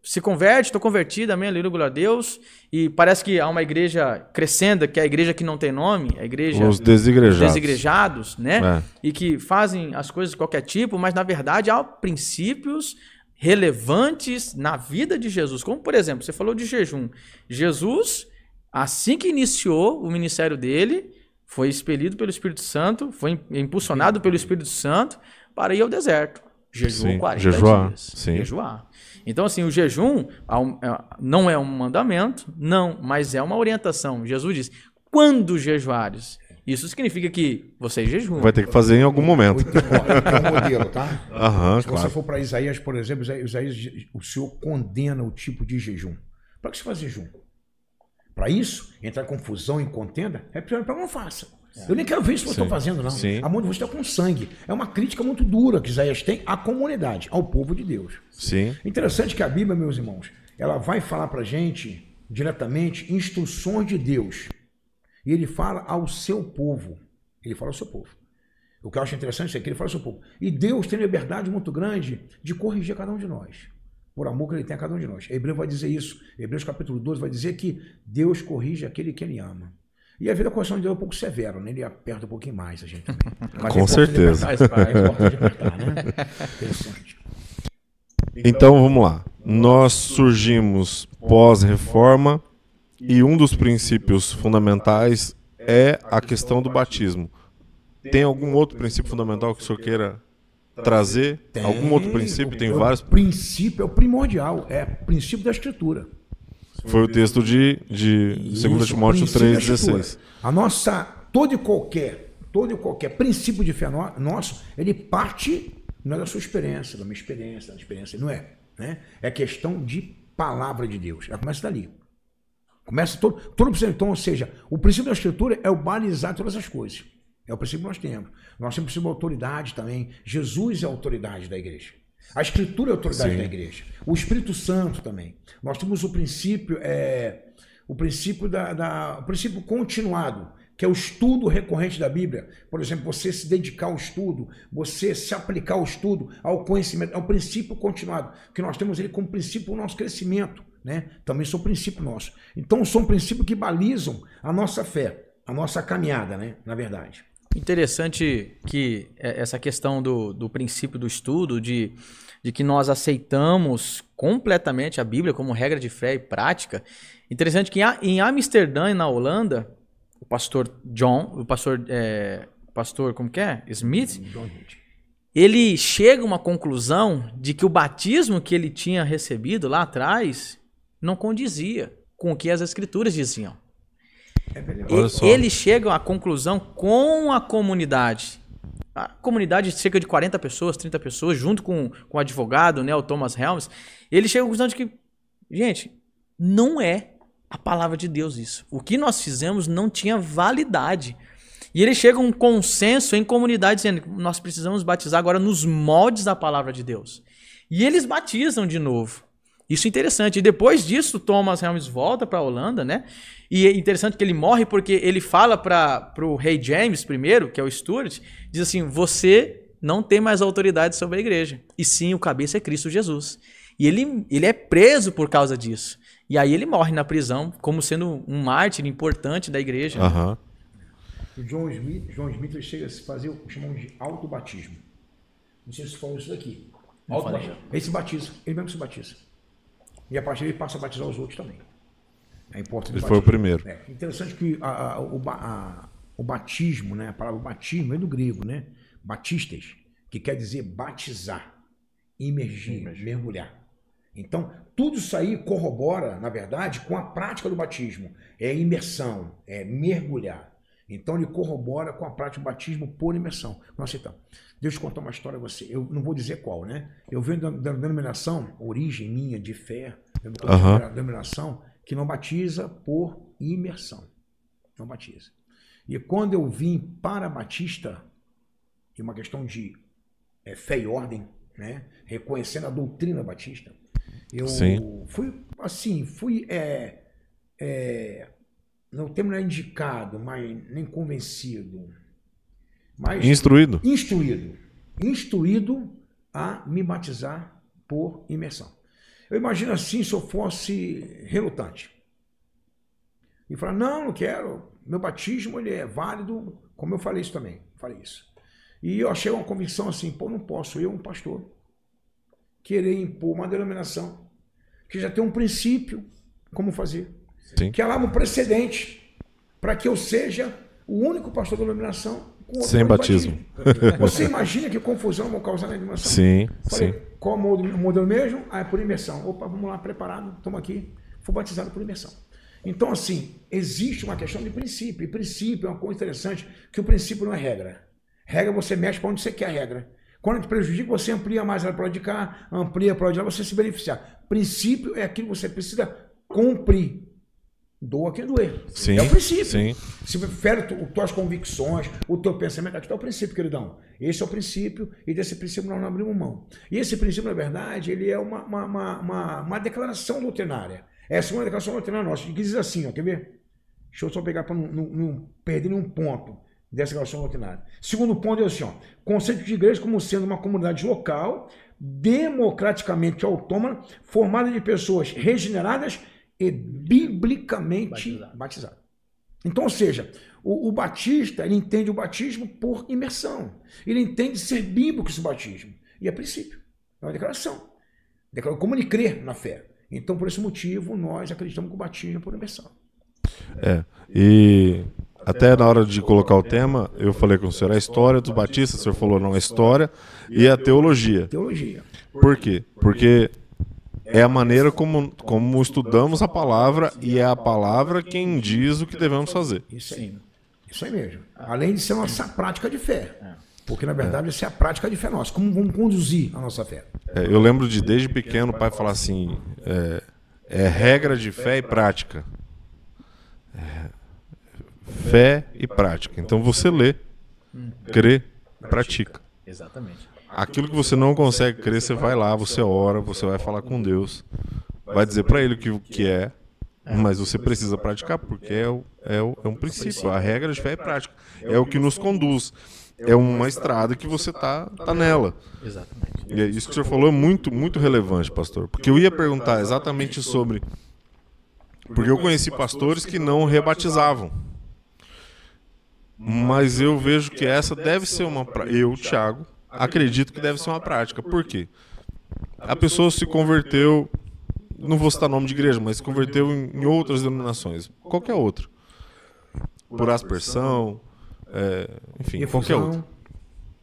se converte, estou convertido, amém, aleluia, glória a Deus, e parece que há uma igreja crescendo, que é a igreja que não tem nome, a igreja... Os desigrejados. Desigrejados, né? E que fazem as coisas de qualquer tipo, mas na verdade há princípios relevantes na vida de Jesus, como por exemplo, você falou de jejum. Jesus, assim que iniciou o ministério dele, foi expelido pelo Espírito Santo, foi impulsionado pelo Espírito Santo para ir ao deserto. Jejuou 40 dias. Jejuar. Então, assim, o jejum não é um mandamento, não, mas é uma orientação. Jesus diz, quando jejuares? Isso significa que você jejua. Vai ter que fazer em algum momento. Tem um modelo, tá? Se claro. você for para Isaías, por exemplo, Isaías, o Senhor condena o tipo de jejum. Para que se faz jejum? para isso, entrar em confusão, em contenda, é pior para não faça. Eu nem quero ver isso que eu estou fazendo, não. Sim. A mão de você está com sangue. É uma crítica muito dura que Isaías tem à comunidade, ao povo de Deus. Sim. Interessante que a Bíblia, meus irmãos, ela vai falar para a gente, diretamente, instruções de Deus. E ele fala ao seu povo. Ele fala ao seu povo. O que eu acho interessante é que ele fala ao seu povo. E Deus tem liberdade muito grande de corrigir cada um de nós. Por amor que ele tem a cada um de nós. Hebreu vai dizer isso. Hebreus capítulo 12 vai dizer que Deus corrige aquele que ele ama. E a vida com a correção de Deus é um pouco severa, né? Ele aperta um pouquinho mais a gente também. Mas com certeza. Então vamos lá. Nós surgimos pós-reforma e um dos princípios fundamentais é a questão do batismo. Tem algum outro princípio fundamental que o senhor queira trazer? Tem. Algum outro princípio? Tem vários. O princípio é o primordial, é o princípio da Escritura. Foi o texto de 2 Timóteo 3,16. A nossa, todo e qualquer princípio de fé nosso, ele parte não é da sua experiência, da minha experiência, da experiência, não é. Né? É questão de palavra de Deus. Já começa dali. Começa todo princípio. Então, ou seja, o princípio da Escritura é o balizar todas as coisas. É o princípio que nós temos. Nós temos o princípio da autoridade também. Jesus é a autoridade da igreja. A Escritura é a autoridade da igreja. O Espírito Santo também. Nós temos o princípio, o princípio continuado, que é o estudo recorrente da Bíblia. Por exemplo, você se dedicar ao estudo, você se aplicar ao estudo, ao conhecimento. É o princípio continuado, que nós temos ele como princípio o nosso crescimento. Né? Também são princípio nosso. Então, são princípios que balizam a nossa fé, a nossa caminhada, né? Na verdade. Interessante que essa questão do princípio do estudo, de que nós aceitamos completamente a Bíblia como regra de fé e prática. Interessante que em Amsterdã e na Holanda, o pastor como que é? Smith, ele chega a uma conclusão de que o batismo que ele tinha recebido lá atrás não condizia com o que as Escrituras diziam. Ele chega à conclusão com a comunidade. A comunidade de cerca de 40 pessoas, 30 pessoas, junto com o advogado, né, o Thomas Helms, ele chega à conclusão de que, gente, não é a palavra de Deus isso. O que nós fizemos não tinha validade. E ele chega a um consenso em comunidade dizendo que nós precisamos batizar agora nos moldes da palavra de Deus. E eles batizam de novo. Isso é interessante. E depois disso, Thomas Helms volta para a Holanda, né? E é interessante que ele morre porque ele fala para o rei James I, que é o Stuart, diz assim, você não tem mais autoridade sobre a igreja. E sim, o cabeça é Cristo Jesus. E ele é preso por causa disso. E aí ele morre na prisão como sendo um mártir importante da igreja. Uhum. O John Smith ele chega a se fazer o que chamamos de autobatismo. Não sei se falou isso daqui. Ele se batiza, ele mesmo se batiza. E a partir daí ele passa a batizar os outros também. É importante. Ele foi o primeiro. É interessante que o batismo, né? A palavra batismo é do grego, né? Batistes, que quer dizer batizar, imergir, mergulhar. Então, tudo isso aí corrobora, na verdade, com a prática do batismo. É imersão, é mergulhar. Então, ele corrobora com a prática do batismo por imersão. Nossa, então, Deus conta uma história a você. Eu não vou dizer qual, né? Eu venho da denominação, origem minha de fé, da denominação que não batiza por imersão. Não batiza. E quando eu vim para Batista, é uma questão de fé e ordem, né? Reconhecendo a doutrina batista, eu fui não termo não é indicado, mas nem convencido, mas instruído a me batizar por imersão. Eu imagino assim, se eu fosse relutante e falar, não quero, meu batismo ele é válido, como eu falei isso também, e eu achei uma convicção assim, não posso eu, um pastor, querer impor uma denominação que já tem um princípio como fazer. Sim. Que é lá um precedente para que eu seja o único pastor da denominação sem batismo. Você imagina que confusão vão causar na denominação? Sim, Falei, sim. qual o modelo mesmo? É por imersão. Opa, vamos lá, preparado, estamos aqui. Fui batizado por imersão. Então, assim, existe uma questão de princípio. E princípio é uma coisa interessante, que o princípio não é regra. Regra você mexe para onde você quer a regra. Quando te prejudica, você amplia mais ela para o lado de cá, amplia para o lado de lá, você se beneficiar. Princípio é aquilo que você precisa cumprir. Doa quem doer. Sim, é o princípio. sim. Se fere tuas convicções, o teu pensamento, aqui está o princípio, queridão. Esse é o princípio, e desse princípio nós não abrimos mão. E esse princípio, na verdade, ele é uma declaração doutrinária. É a segunda declaração doutrinária nossa, que diz assim, ó, quer ver? Deixa eu só pegar para não perder nenhum ponto dessa declaração doutrinária. Segundo ponto é assim, ó, conceito de igreja como sendo uma comunidade local, democraticamente autônoma, formada de pessoas regeneradas e biblicamente batizado. Então, ou seja, o batista, ele entende o batismo por imersão. Ele entende ser bíblico esse batismo. E é princípio. É uma declaração. Como ele crê na fé. Então, por esse motivo, nós acreditamos que o batismo é por imersão. E até na hora de colocar o tema, eu falei com o senhor a história dos batistas, o senhor falou não, a história e a teologia. Teologia. Por quê? Porque é a maneira como estudamos a palavra e é a palavra quem diz o que devemos fazer. Isso aí. Isso aí mesmo. Além de ser nossa prática de fé. Porque, na verdade, essa é a prática de fé nossa. Como vamos conduzir a nossa fé? Eu lembro de, desde pequeno, o pai falar assim, é regra de fé e prática. Fé e prática. Então você lê, crê, pratica. Exatamente. Aquilo que você não consegue crer, você vai lá, você ora, você vai falar com Deus, vai dizer para ele o que é, mas você precisa praticar, porque é um princípio. A regra de fé e prática é o que nos conduz. É uma estrada que você tá nela. Exatamente. E é isso que o senhor falou é muito, muito relevante, pastor. Porque eu ia perguntar exatamente sobre... Porque eu conheci pastores que não rebatizavam. Mas eu vejo que essa deve ser uma... Eu, Thiago, acredito que deve ser uma prática. Por quê? A pessoa se converteu... Não vou citar nome de igreja, mas se converteu em outras denominações. Qualquer outra. Por aspersão... enfim, Efusão. qualquer outro.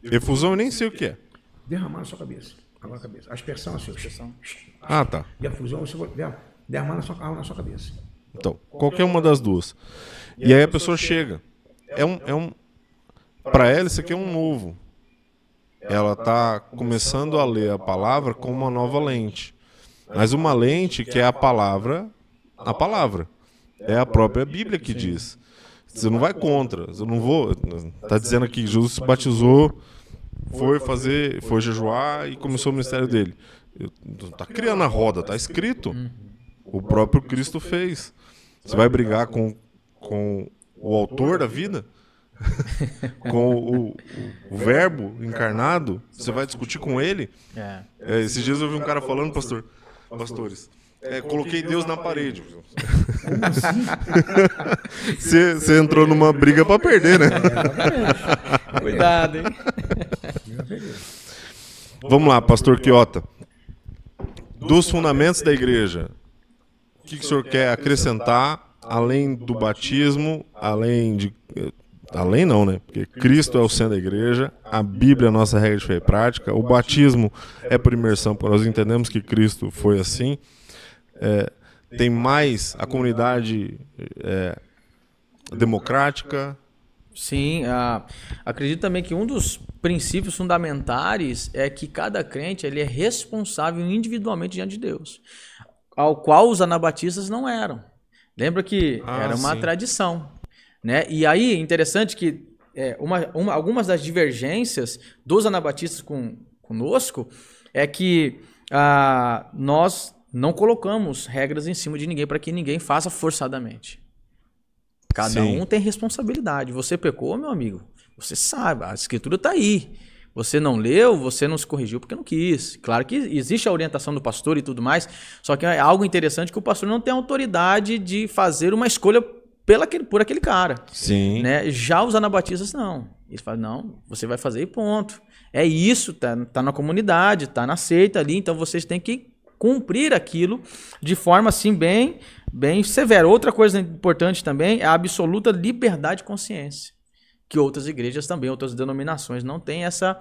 Efusão eu nem sei o que é. Derramar na sua cabeça. A cabeça. A aspersão é a sua. Ah, tá. E a fusão você vai derramar na sua cabeça. Então, qualquer uma das duas. E aí a pessoa chega. Para ela, isso aqui é um novo. Ela está começando a ler a palavra com uma nova lente. Mas uma lente que é a palavra. É a própria Bíblia que diz. Você não vai contra. Eu não vou. Está dizendo aqui que Jesus se batizou, foi jejuar e começou o ministério dele. Está criando a roda, está escrito. O próprio Cristo fez. Você vai brigar com o autor da vida? Com o verbo encarnado? Você vai discutir com ele? Esses dias eu vi um cara falando, pastores, coloquei Deus na parede. Como assim? Você entrou numa briga para perder, né? Cuidado, hein? Vamos lá, pastor Quiota. Dos fundamentos da igreja, o que o senhor quer acrescentar, além do batismo, além não, né? Porque Cristo é o centro da igreja, a Bíblia é a nossa regra de fé e prática, o batismo é por imersão, porque nós entendemos que Cristo foi assim. Tem mais a comunidade democrática. Sim, acredito também que um dos princípios fundamentares é que cada crente ele é responsável individualmente diante de Deus, ao qual os anabatistas não eram. Lembra que era uma tradição, né? E aí, interessante que algumas das divergências dos anabatistas conosco é que nós não colocamos regras em cima de ninguém para que ninguém faça forçadamente. Cada um tem responsabilidade. Você pecou, meu amigo, você sabe, a escritura está aí. Você não leu, você não se corrigiu porque não quis. Claro que existe a orientação do pastor e tudo mais, só que é algo interessante que o pastor não tem autoridade de fazer uma escolha por aquele cara. Sim. Né? Já os anabatistas não. Eles falam, não, você vai fazer e ponto. É isso, tá na comunidade, tá na seita ali, então vocês têm que cumprir aquilo de forma assim bem severa. Outra coisa importante também é a absoluta liberdade de consciência. Que outras igrejas também, outras denominações não têm essa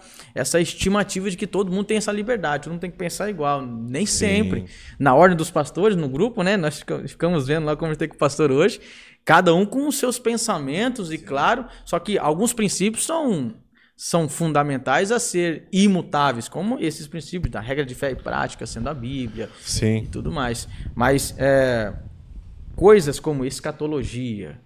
estimativa de que todo mundo tem essa liberdade, todo mundo tem que pensar igual, nem sempre. Na ordem dos pastores, no grupo, né, nós ficamos vendo lá, conversei com o pastor hoje, cada um com os seus pensamentos e claro, só que alguns princípios são fundamentais a ser imutáveis, como esses princípios da regra de fé e prática, sendo a Bíblia e tudo mais. Mas coisas como escatologia,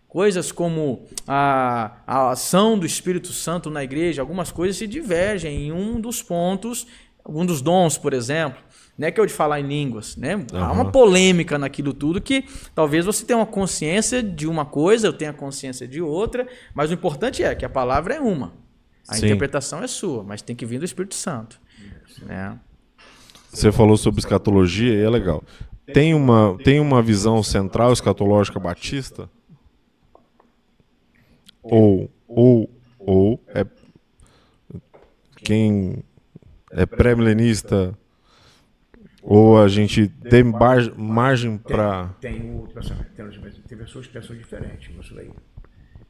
coisas como a ação do Espírito Santo na igreja, algumas coisas se divergem em um dos pontos, um dos dons, por exemplo, né, que é o de falar em línguas, né? Há uma polêmica naquilo tudo que talvez você tenha uma consciência de uma coisa, eu tenha consciência de outra, mas o importante é que a palavra é uma. A interpretação é sua, mas tem que vir do Espírito Santo. Né? Você falou sobre escatologia e é legal. Tem uma visão central escatológica batista? Ou é quem é pré-milenista, ou a gente tem margem para... Tem outro pensamento. Tem pessoas que pensam diferente nisso daí.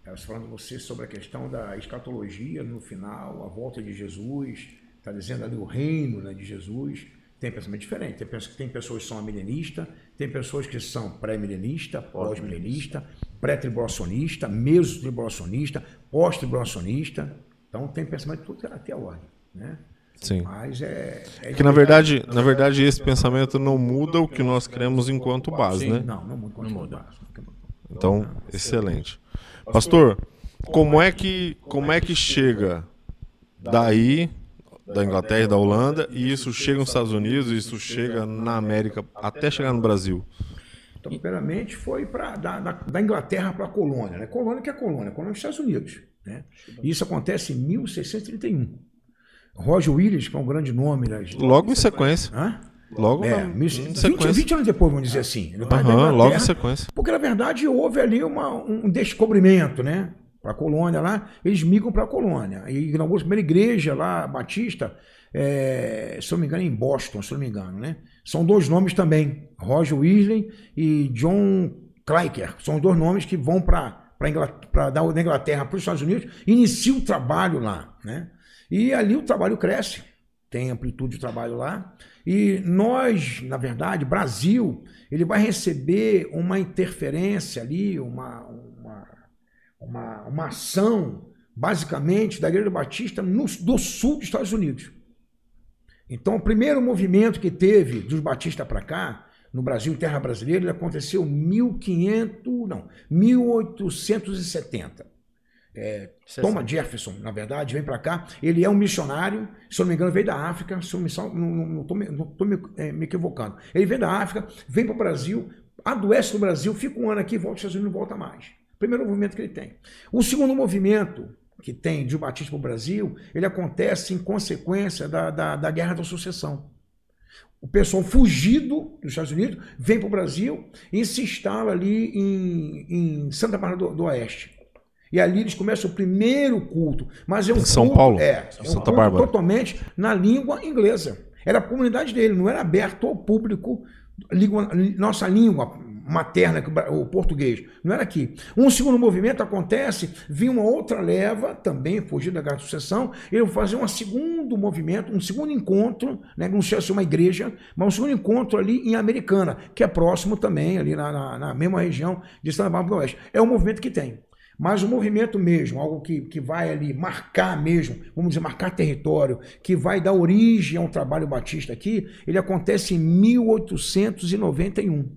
Elas falando você sobre a questão da escatologia no final, a volta de Jesus, está dizendo ali o reino, né, de Jesus. Tem pensamento diferente. Tem pessoas que são milenistas, tem pessoas que são pré-milenista, pós-milenista, pré-tribulacionista, meso-tribulacionista, pós-tribulacionista. Então tem pensamento de tudo até a ordem, né? Sim. Mas que na verdade esse pensamento não muda o que nós cremos enquanto base, Sim. né? Não muda. Base. Então, excelente. Pastor, como é que chega daí, da Inglaterra e da Holanda, e isso chega nos Estados Unidos, isso chega na América, até chegar no Brasil? Então, primeiramente, foi da Inglaterra para a colônia, né? Colônia dos Estados Unidos, né? E isso acontece em 1631. Roger Williams, que é um grande nome. Logo em sequência. Hã? Logo em sequência. 20 anos depois, vamos dizer assim. Logo em sequência. Porque, na verdade, houve ali um descobrimento, né? Para a colônia lá, eles migram para a colônia. E inaugurou a primeira igreja lá, batista, se não me engano, em Boston, se não me engano, né? São dois nomes também, Roger Wesley e John Clyker. São os dois nomes que vão da Inglaterra para os Estados Unidos e iniciam o trabalho lá, né? E ali o trabalho cresce, tem amplitude de trabalho lá. E nós, na verdade, Brasil, ele vai receber uma interferência ali, uma ação, basicamente, da Igreja Batista do sul dos Estados Unidos. Então, o primeiro movimento que teve dos batistas para cá, no Brasil, em terra brasileira, ele aconteceu em 1870. Thomas Jefferson, na verdade, vem para cá. Ele é um missionário, se eu não me engano, veio da África. Se eu não estou me equivocando. Ele vem da África, vem para o Brasil, adoece no Brasil, fica um ano aqui, volta aos Estados Unidos e não volta mais. Primeiro movimento que ele tem. O segundo movimento que tem de batismo para o Brasil, ele acontece em consequência da Guerra da Sucessão. O pessoal fugido dos Estados Unidos vem para o Brasil e se instala ali em Santa Bárbara do Oeste. E ali eles começam o primeiro culto. Mas é um São culto, Paulo? Santa Bárbara. Totalmente na língua inglesa. Era a comunidade dele, não era aberto ao público, nossa língua materna, o português. Não era aqui. Um segundo movimento acontece, vinha uma outra leva, também fugida da Guerra da Sucessão, e eu vou fazer um segundo movimento, um segundo encontro, né, não sei se é uma igreja, mas um segundo encontro ali em Americana, que é próximo também, ali na mesma região de Santa Bárbara do Oeste. É um movimento que tem. Mas o movimento mesmo, algo que vai ali marcar mesmo, vamos dizer, marcar território, que vai dar origem a um trabalho batista aqui, ele acontece em 1891,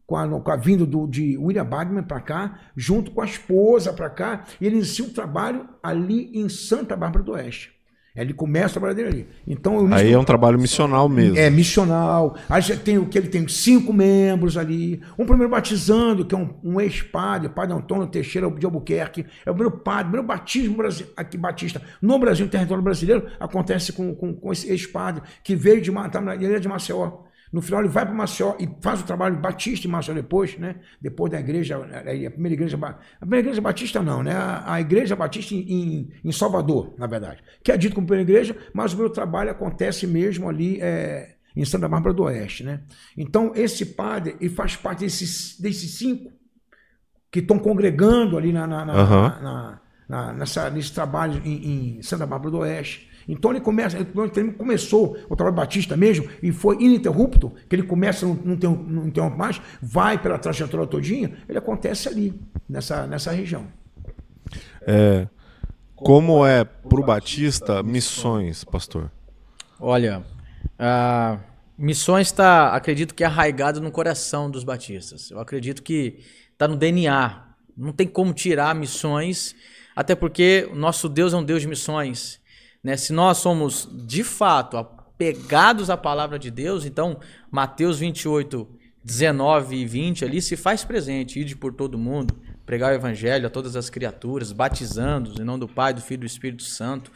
com a vinda de William Bagman para cá, junto com a esposa para cá, e ele inicia um trabalho ali em Santa Bárbara do Oeste. Ele começa o trabalho dele ali. Então, aí é um trabalho missional mesmo. É, missional. Aí já tem o que ele tem 5 membros ali. Um primeiro batizando, que é um ex-padre, Padre Antônio Teixeira de Albuquerque. É o primeiro padre, o primeiro batismo aqui batista no Brasil, no território brasileiro, acontece com esse ex-padre que veio de Maceió. No final ele vai para Maceió e faz o trabalho batista em Maceió depois, né? Depois da igreja, a primeira igreja batista não, né? A igreja batista em Salvador, na verdade, que é dito como primeira igreja, mas o meu trabalho acontece mesmo ali em Santa Bárbara do Oeste, né? Então esse padre, ele faz parte desses 5 que estão congregando ali nesse trabalho em Santa Bárbara do Oeste. Então ele começou o trabalho batista mesmo e foi ininterrupto, que ele começa, não interrompe mais, vai pela trajetória todinha, ele acontece ali, nessa região. Como é para o batista missões, pastor? Olha, Missões está, acredito que arraigado no coração dos batistas. Eu acredito que está no DNA. Não tem como tirar missões, até porque o nosso Deus é um Deus de missões, né? Se nós somos, de fato, apegados à palavra de Deus, então Mateus 28, 19 e 20 ali se faz presente. Ide por todo mundo, pregar o evangelho a todas as criaturas, batizando-os em nome do Pai, do Filho e do Espírito Santo,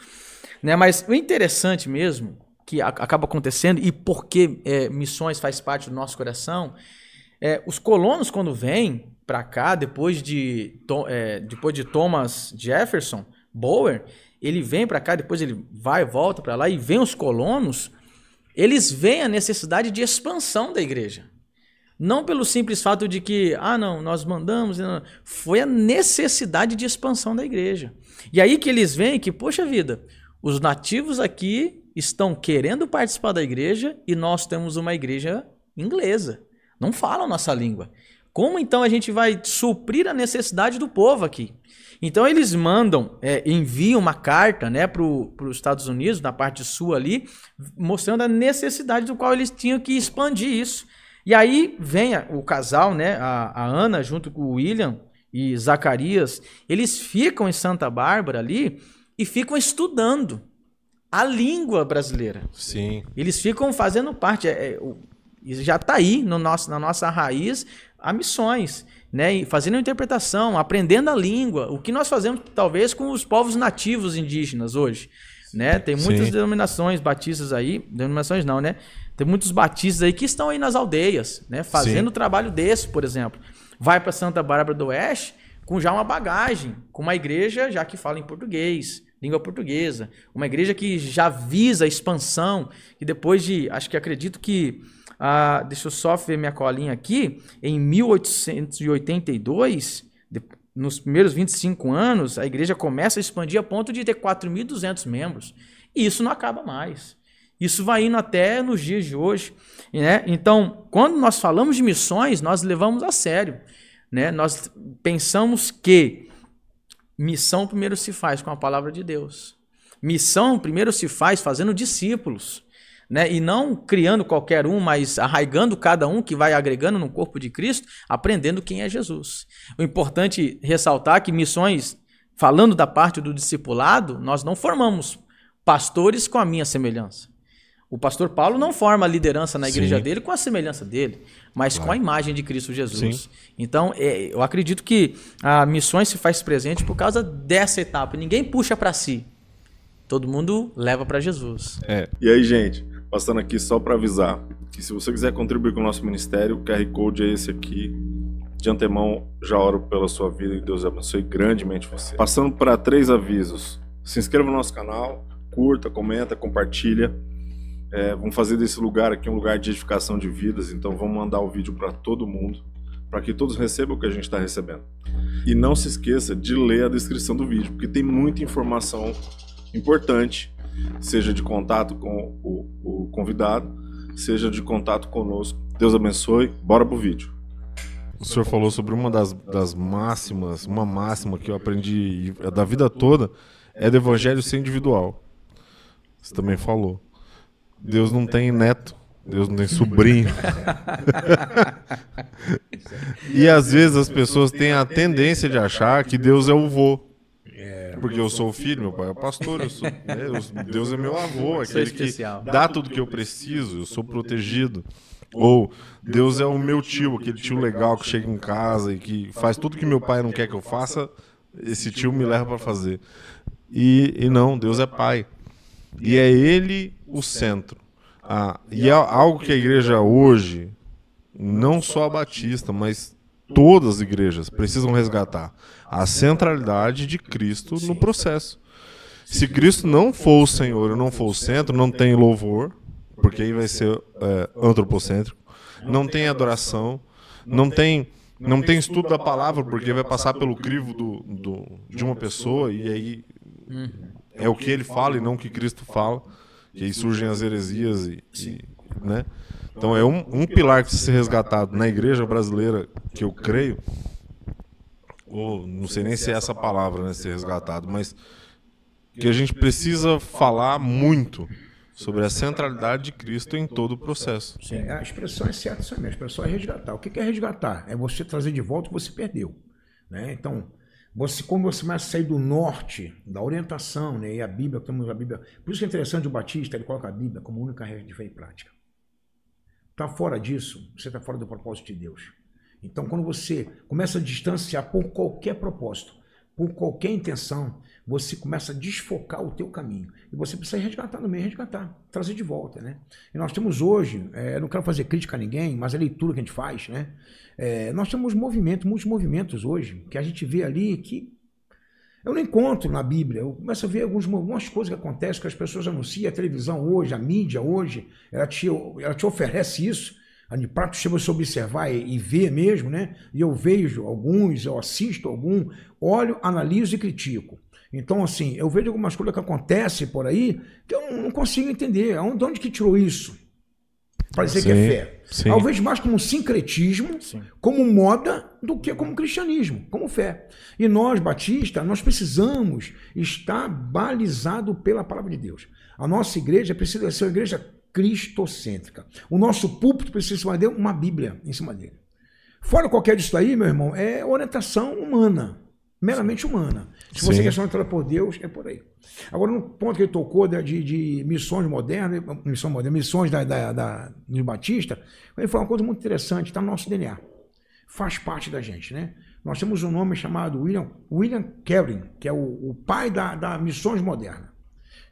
né? Mas o interessante mesmo, que acaba acontecendo, e porque missões faz parte do nosso coração, os colonos, quando vêm para cá, depois de Thomas Jefferson, Boer, ele vem para cá, depois ele vai e volta para lá, e vem os colonos, eles veem a necessidade de expansão da igreja. Não pelo simples fato de que, não, nós mandamos, não. Foi a necessidade de expansão da igreja. E aí que eles veem que, poxa vida, os nativos aqui estão querendo participar da igreja e nós temos uma igreja inglesa. Não falam nossa língua. Como então a gente vai suprir a necessidade do povo aqui? Então eles enviam uma carta, né, para os Estados Unidos, na parte sul ali, mostrando a necessidade do qual eles tinham que expandir isso. E aí vem o casal, né, a Ana, junto com o William e Zacarias, eles ficam em Santa Bárbara ali e ficam estudando a língua brasileira. Sim. Eles ficam fazendo parte, já está aí na nossa raiz, a missões, né, e fazendo a interpretação, aprendendo a língua, o que nós fazemos talvez com os povos nativos indígenas hoje, né? Tem muitas denominações batistas aí, denominações não, né? Tem muitos batistas aí que estão aí nas aldeias, né, fazendo o trabalho desse, por exemplo. Vai para Santa Bárbara do Oeste com já uma bagagem, com uma igreja já que fala em português, língua portuguesa, uma igreja que já visa a expansão, e depois acredito que deixa eu só ver minha colinha aqui, em 1882, nos primeiros 25 anos, a igreja começa a expandir a ponto de ter 4.200 membros. E isso não acaba mais. Isso vai indo até nos dias de hoje, né? Então, quando nós falamos de missões, nós levamos a sério, né? Nós pensamos que missão primeiro se faz com a palavra de Deus. Missão primeiro se faz fazendo discípulos, né? E não criando qualquer um, mas arraigando cada um que vai agregando no corpo de Cristo, aprendendo quem é Jesus. O importante ressaltar que missões, falando da parte do discipulado, nós não formamos pastores com a minha semelhança. O pastor Paulo não forma a liderança na igreja dele com a semelhança dele, mas com a imagem de Cristo Jesus. Então, eu acredito que a missões se faz presente por causa dessa etapa. Ninguém puxa para si. Todo mundo leva para Jesus. E aí, gente, passando aqui só para avisar que se você quiser contribuir com o nosso ministério, o QR Code é esse aqui. De antemão, já oro pela sua vida e Deus abençoe grandemente você. Passando para 3 avisos. Se inscreva no nosso canal, curta, comenta, compartilha. Vamos fazer desse lugar aqui um lugar de edificação de vidas, então vamos mandar o vídeo para todo mundo, para que todos recebam o que a gente está recebendo. E não se esqueça de ler a descrição do vídeo, porque tem muita informação importante, seja de contato com o convidado, seja de contato conosco. Deus abençoe, bora pro vídeo. O senhor falou sobre uma das máximas, uma máxima que eu aprendi da vida toda, é do evangelho ser individual. Você também falou. Deus não tem neto, Deus não tem sobrinho. E às vezes as pessoas têm a tendência de achar que Deus é o vô. Porque eu sou o filho, meu pai é o pastor, Deus é meu avô, aquele que dá tudo que eu preciso, eu sou protegido. Ou Deus é o meu tio, aquele tio legal que chega em casa e que faz tudo que meu pai não quer que eu faça, esse tio me leva para fazer. E não, Deus é pai. E é ele o centro. E é algo que a igreja hoje, não só a Batista, mas todas as igrejas precisam resgatar. A centralidade de Cristo no processo. Se Cristo não for o Senhor e não for o centro, não tem louvor, porque aí vai ser antropocêntrico. Não tem adoração, não tem estudo da palavra, porque vai passar pelo crivo de uma pessoa, e aí é o que ele fala e não o que Cristo fala, e aí surgem as heresias, né? Então é um pilar que precisa ser resgatado na igreja brasileira, que eu creio, ou não sei nem se é essa palavra, né, ser resgatado, mas que a gente precisa falar muito sobre a centralidade de Cristo em todo o processo. Sim. A expressão é certa, isso mesmo. A expressão é resgatar. O que é resgatar? É você trazer de volta o que você perdeu. Né? Então, como você começa a sair do norte, da orientação, né? E a Bíblia, temos a Bíblia. Por isso que é interessante o Batista, ele coloca a Bíblia como única regra de fé e prática. Está fora disso, você está fora do propósito de Deus. Então, quando você começa a distanciar por qualquer propósito, por qualquer intenção, você começa a desfocar o teu caminho. E você precisa resgatar no meio, resgatar, trazer de volta, né? E nós temos hoje, eu não quero fazer crítica a ninguém, mas a leitura que a gente faz, né? Nós temos muitos movimentos hoje, que a gente vê ali que eu não encontro na Bíblia. Eu começo a ver algumas coisas que acontecem, que as pessoas anunciam, a televisão hoje, a mídia hoje, ela te oferece isso, para você observar e ver mesmo, né? E eu vejo alguns, eu assisto algum, olho, analiso e critico. Então, assim, eu vejo algumas coisas que acontecem por aí que eu não consigo entender. De onde que tirou isso? Para dizer que é fé. Sim. Eu vejo mais como sincretismo, sim, como moda, do que como cristianismo, como fé. E nós, batistas, nós precisamos estar balizados pela palavra de Deus. A nossa igreja precisa ser uma igreja cristocêntrica. O nosso púlpito precisa ter uma Bíblia em cima dele. Fora qualquer disso aí, meu irmão, é orientação humana. Meramente humana. Se você quer ser orientada por Deus, é por aí. Agora, no ponto que ele tocou de missões modernas, missões do Batista, ele falou uma coisa muito interessante, está no nosso DNA. Faz parte da gente, né? Nós temos um nome chamado William Carey, que é o pai da missões modernas.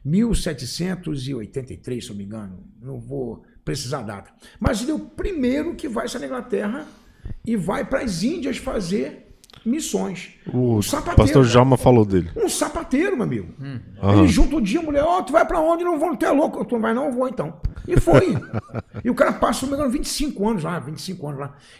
1783, se eu não me engano, não vou precisar a data. Mas ele é o primeiro que vai sair da Inglaterra e vai para as Índias fazer missões. O pastor Djalma falou dele. Um sapateiro, meu amigo. Ele junta o dia, a mulher, tu vai pra onde? Não vou, tu é louco. Tu não vai não? Eu vou então. E foi. E o cara passa, se não me engano, 25 anos lá.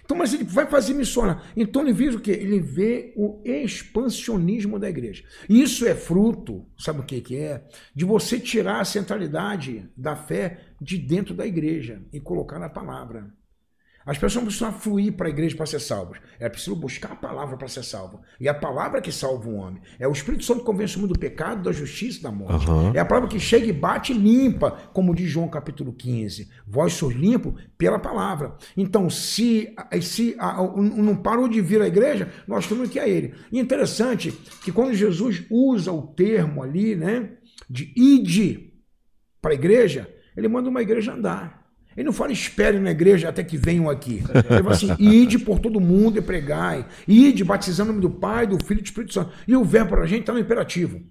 Então, mas ele vai fazer missões. Então ele vê o quê? Ele vê o expansionismo da igreja. E isso é fruto, sabe o que é? De você tirar a centralidade da fé de dentro da igreja e colocar na palavra. As pessoas não precisam fluir para a igreja para ser salvas. É preciso buscar a palavra para ser salvo. E a palavra que salva o homem. É o Espírito Santo que convence o mundo do pecado, da justiça e da morte. É a palavra que chega e bate e limpa, como diz João capítulo 15. Vós sois limpo pela palavra. Então, se não parou de vir à igreja, nós temos que ir a ele. E é interessante que quando Jesus usa o termo ali, né, de ide para a igreja, ele manda uma igreja andar. Ele não fala, espere na igreja até que venham aqui. Ele fala assim, ide por todo mundo e pregai. Ide batizando o nome do Pai, do Filho e do Espírito Santo. E o verbo para a gente está no imperativo.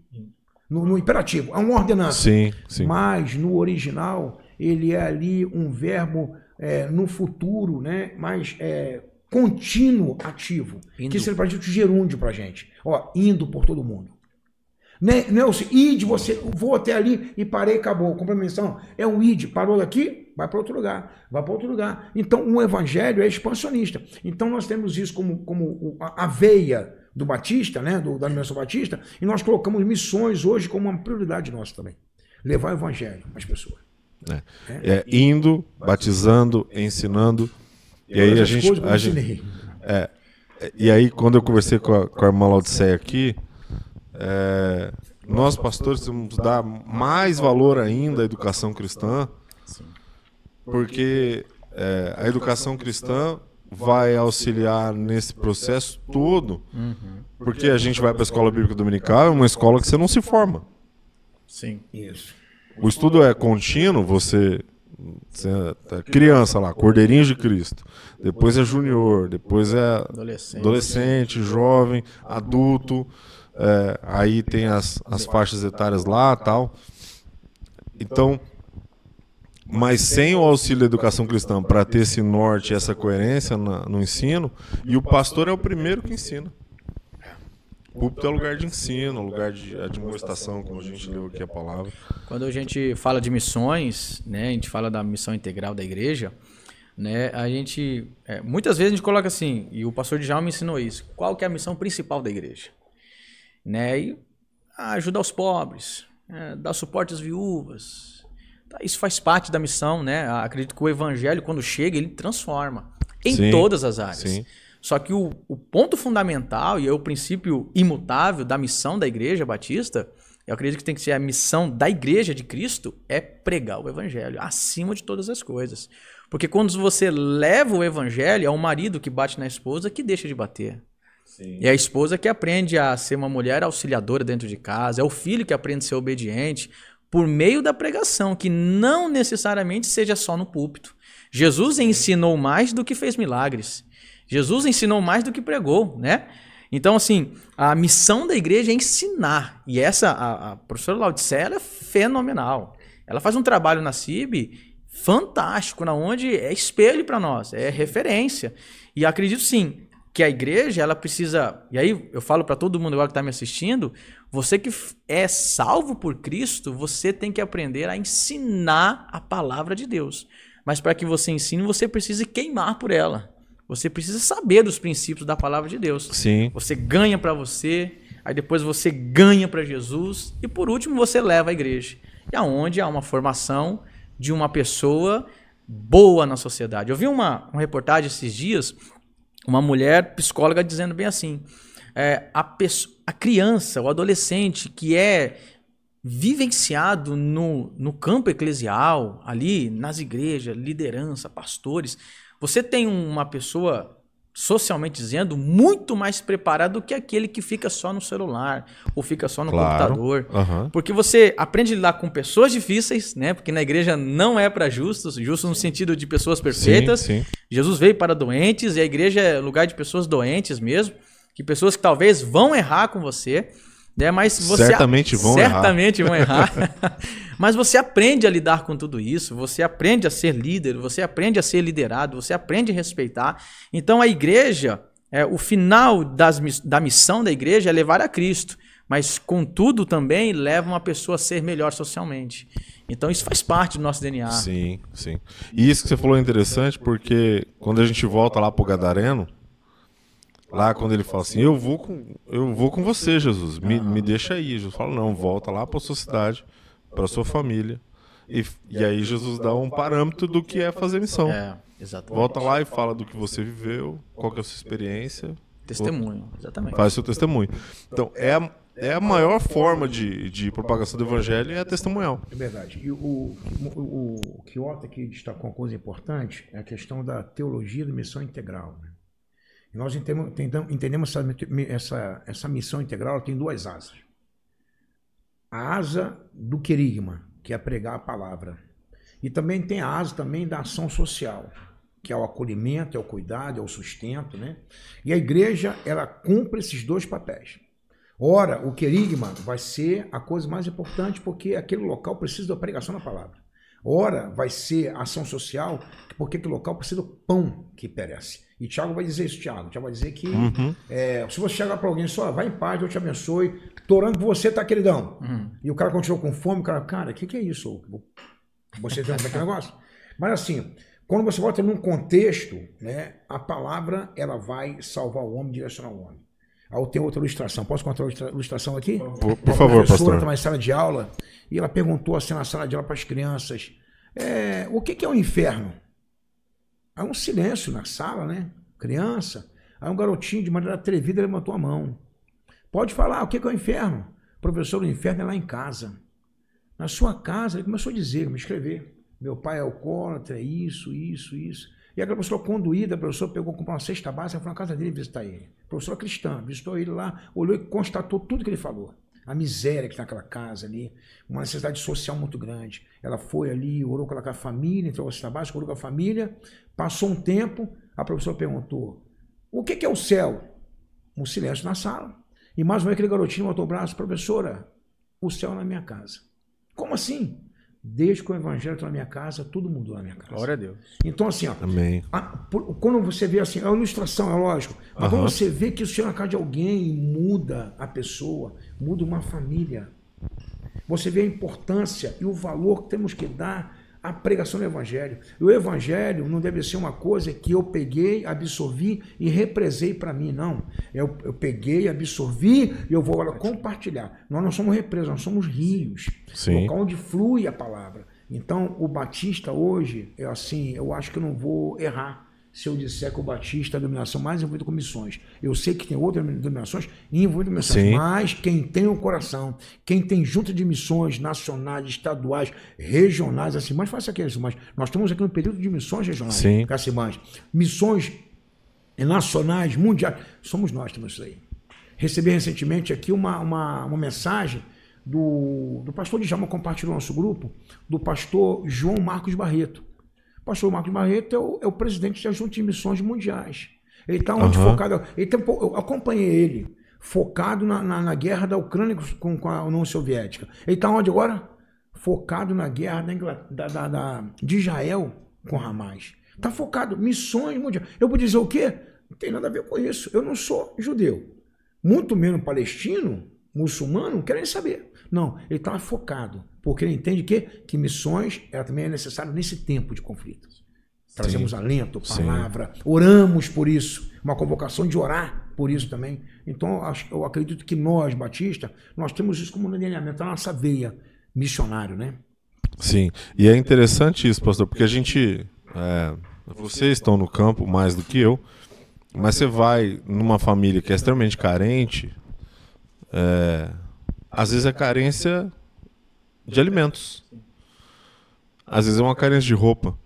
No imperativo, é uma ordenança. Sim, sim. Mas no original, ele é ali um verbo no futuro, né? Mas contínuo, ativo. Indo. Que isso é para gente gerúndio para a gente. Ó, indo por todo mundo. Não é o id, você vou até ali e parei e acabou. Complementação. É um id, parou daqui, vai para outro lugar, vai para outro lugar. Então, o evangelho é expansionista. Então, nós temos isso como a veia do Batista, né, da Dimensão Batista, e nós colocamos missões hoje como uma prioridade nossa também. Levar o evangelho às pessoas. Indo, batizando, ensinando. E aí e aí, quando eu conversei com a irmã Laodiceia aqui, nós pastores temos que dar mais valor ainda à educação cristã, porque a educação cristã vai auxiliar nesse processo todo, porque a gente vai para a escola bíblica dominical, é uma escola que você não se forma. Sim. Isso. O estudo é contínuo, você é criança lá, Cordeirinho de Cristo, depois é junior, depois é adolescente, jovem, adulto. Aí tem as faixas etárias lá e tal. Então, mas sem o auxílio da educação cristã para ter esse norte e essa coerência no ensino, e o pastor é o primeiro que ensina. O púlpito é lugar de ensino, lugar de admoestação, como a gente leu aqui a palavra. Quando a gente fala de missões, né, a gente fala da missão integral da igreja, né, a gente muitas vezes a gente coloca assim, e o pastor Djalma me ensinou isso, qual que é a missão principal da igreja? Né, e ajudar os pobres, dar suporte às viúvas. Isso faz parte da missão, né? Acredito que o evangelho, quando chega, ele transforma em todas as áreas. Sim. Só que o ponto fundamental e é o princípio imutável da missão da Igreja Batista, eu acredito que tem que ser a missão da Igreja de Cristo, é pregar o Evangelho, acima de todas as coisas. Porque quando você leva o Evangelho, é o marido que bate na esposa que deixa de bater. Sim. É a esposa que aprende a ser uma mulher auxiliadora dentro de casa, é o filho que aprende a ser obediente por meio da pregação, que não necessariamente seja só no púlpito. Jesus ensinou mais do que fez milagres. Jesus ensinou mais do que pregou, né? Então, assim, a missão da igreja é ensinar. E essa, a professora Laodiceia, ela é fenomenal. Ela faz um trabalho na CIB fantástico, na onde é espelho para nós, é referência. E acredito, sim, que a igreja, ela precisa... E aí, eu falo para todo mundo agora que está me assistindo, você que é salvo por Cristo, você tem que aprender a ensinar a palavra de Deus. Mas para que você ensine, você precisa queimar por ela. Você precisa saber dos princípios da palavra de Deus. Sim. Você ganha para você, aí depois você ganha para Jesus e por último você leva à igreja. E aonde há uma formação de uma pessoa boa na sociedade. Eu vi uma reportagem esses dias, uma mulher psicóloga dizendo bem assim, a criança, o adolescente que é vivenciado no campo eclesial, ali nas igrejas, liderança, pastores, você tem uma pessoa, socialmente dizendo, muito mais preparada do que aquele que fica só no celular ou fica só no computador. Uhum. Porque você aprende a lidar com pessoas difíceis, né? Porque na igreja não é para justos, justos no sentido de pessoas perfeitas. Sim, sim. Jesus veio para doentes e a igreja é lugar de pessoas doentes mesmo, que pessoas que talvez vão errar com você. Né? Mas você certamente vão errar. Mas você aprende a lidar com tudo isso, você aprende a ser líder, você aprende a ser liderado, você aprende a respeitar. Então a igreja, o final da missão da igreja é levar a Cristo, mas contudo também leva uma pessoa a ser melhor socialmente. Então isso faz parte do nosso DNA. Sim, sim. E isso que você falou é interessante porque quando a gente volta lá para o Gadareno, lá quando ele fala assim, eu vou com você, Jesus, me deixa aí. Jesus fala, não, volta lá para a sua cidade, para a sua família. E aí Jesus dá um parâmetro do que é fazer missão. Exatamente. Volta lá e fala do que você viveu, qual que é a sua experiência. Testemunho, exatamente. Faz seu testemunho. Então, é a maior forma de propagação do evangelho é a testemunhal. É verdade. E o Kiyota aqui destacou uma coisa importante, é a questão da teologia da missão integral, né? Nós entendemos essa missão integral, ela tem duas asas. A asa do querigma, que é pregar a palavra. E também tem a asa também da ação social, que é o acolhimento, é o cuidado, é o sustento, né? E a igreja, ela cumpre esses dois papéis. Ora, o querigma vai ser a coisa mais importante, porque aquele local precisa da pregação da palavra. Ora, vai ser a ação social, porque aquele local precisa do pão que perece. E Tiago vai dizer isso, Tiago. Tiago vai dizer que se você chegar para alguém só, vai em paz, Deus te abençoe, tô orando por você, tá, queridão? E o cara continuou com fome, o cara, o que é isso? Você tem aquele negócio? Mas assim, quando você bota num contexto, né, a palavra, ela vai salvar o homem, direcionar o homem. Aí tem outra ilustração. Posso contar a ilustração aqui? Por favor, pastor. Estava em sala de aula e ela perguntou assim na sala de aula para as crianças, o que é o inferno? Aí um silêncio na sala, né? Criança. Aí um garotinho, de maneira atrevida, levantou a mão. Pode falar, o que é o inferno? Professor, o inferno é lá em casa. Na sua casa, ele começou a dizer, me escrever. Meu pai é alcoólatra, isso. E a professora conduída, a professora pegou, comprou uma cesta básica, foi na casa dele visitar ele. A professora cristã, visitou ele lá, olhou e constatou tudo que ele falou. A miséria que está naquela casa ali, uma necessidade social muito grande. Ela foi ali, orou com a família, entrou a cesta básica, orou com a família, passou um tempo, a professora perguntou, o que é o céu? Um silêncio na sala. E mais uma vez aquele garotinho botou o braço, professora, o céu é na minha casa. Como assim? Desde que o evangelho está na minha casa, tudo mudou na minha casa. Glória a Deus. Então assim, ó, amém. Quando você vê assim, é uma ilustração, é lógico, mas quando você vê que isso chega na casa de alguém e muda a pessoa, muda uma família, você vê a importância e o valor que temos que dar à pregação do evangelho. E o evangelho não deve ser uma coisa que eu peguei, absorvi e represei para mim, não. Eu peguei, absorvi e eu vou agora compartilhar. Nós não somos represas, nós somos rios. Sim. Local onde flui a palavra. Então, o Batista hoje, eu acho que eu não vou errar se eu disser que o Batista é a denominação mais envolvida com missões. Eu sei que tem outras denominações envolvidas com missões, Sim. mas quem tem o coração, quem tem junta de missões nacionais, estaduais, regionais, assim, mas faça aqui, assim, mas nós estamos aqui no período de missões regionais, Sim. assim, mais missões nacionais, mundiais, somos nós que temos isso aí. Recebi recentemente aqui uma mensagem do pastor Djalma, compartilhou no nosso grupo, do pastor João Marcos Barreto. O pastor Marcos Barreto é o presidente da Junta de Missões Mundiais. Ele está onde focado, eu acompanhei ele, focado na guerra da Ucrânia com a União Soviética. Ele está onde agora? Focado na guerra de Israel com Hamas. Está focado, missões mundiais. Eu vou dizer o quê? Não tem nada a ver com isso. Eu não sou judeu. Muito menos palestino, muçulmano, não quero nem saber. Não, ele está focado, porque ele entende que missões também é necessário nesse tempo de conflito. Trazemos alento, palavra, oramos por isso, uma convocação de orar por isso também. Então, eu acredito que nós, Batista, nós temos isso como um alinhamento, a nossa veia missionário, né? Sim, e é interessante isso, pastor, porque a gente, vocês estão no campo mais do que eu, mas você vai numa família que é extremamente carente, às vezes é carência de alimentos, às vezes é uma carência de roupa,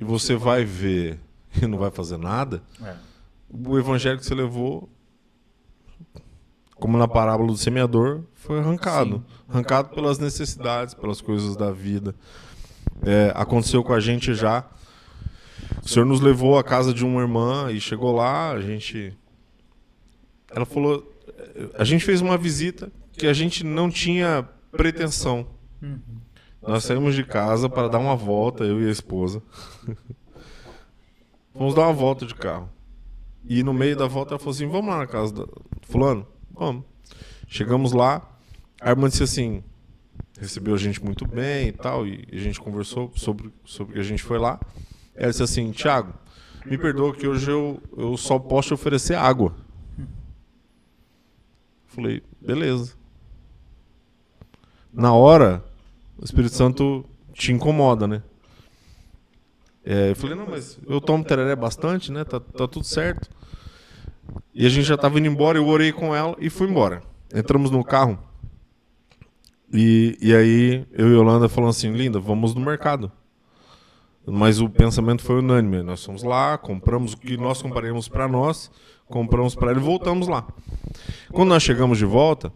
e você vai ver e não vai fazer nada, o evangelho que você levou, como na parábola do semeador, foi arrancado pelas necessidades, pelas coisas da vida. Aconteceu com a gente já. O Senhor nos levou à casa de uma irmã e chegou lá, ela falou, a gente fez uma visita que a gente não tinha pretensão. Nós saímos de casa para dar uma volta, eu e a esposa. Vamos dar uma volta de carro. E no meio da volta ela falou assim, vamos lá na casa da fulano? Vamos. Chegamos lá, a irmã disse assim, recebeu a gente muito bem e tal, e a gente conversou sobre que a gente foi lá. Ela disse assim, Thiago, me perdoa que hoje eu só posso te oferecer água. Falei, beleza. Na hora, o Espírito Santo te incomoda, né? Eu falei, não, mas eu tomo tereré bastante, né? Tá tudo certo. E a gente já tava indo embora, eu orei com ela e fui embora. Entramos no carro. E aí, eu e Yolanda falamos assim, linda, vamos no mercado. Mas o pensamento foi unânime. Nós fomos lá, compramos o que nós compraríamos para nós, compramos para ele e voltamos lá. Quando nós chegamos de volta,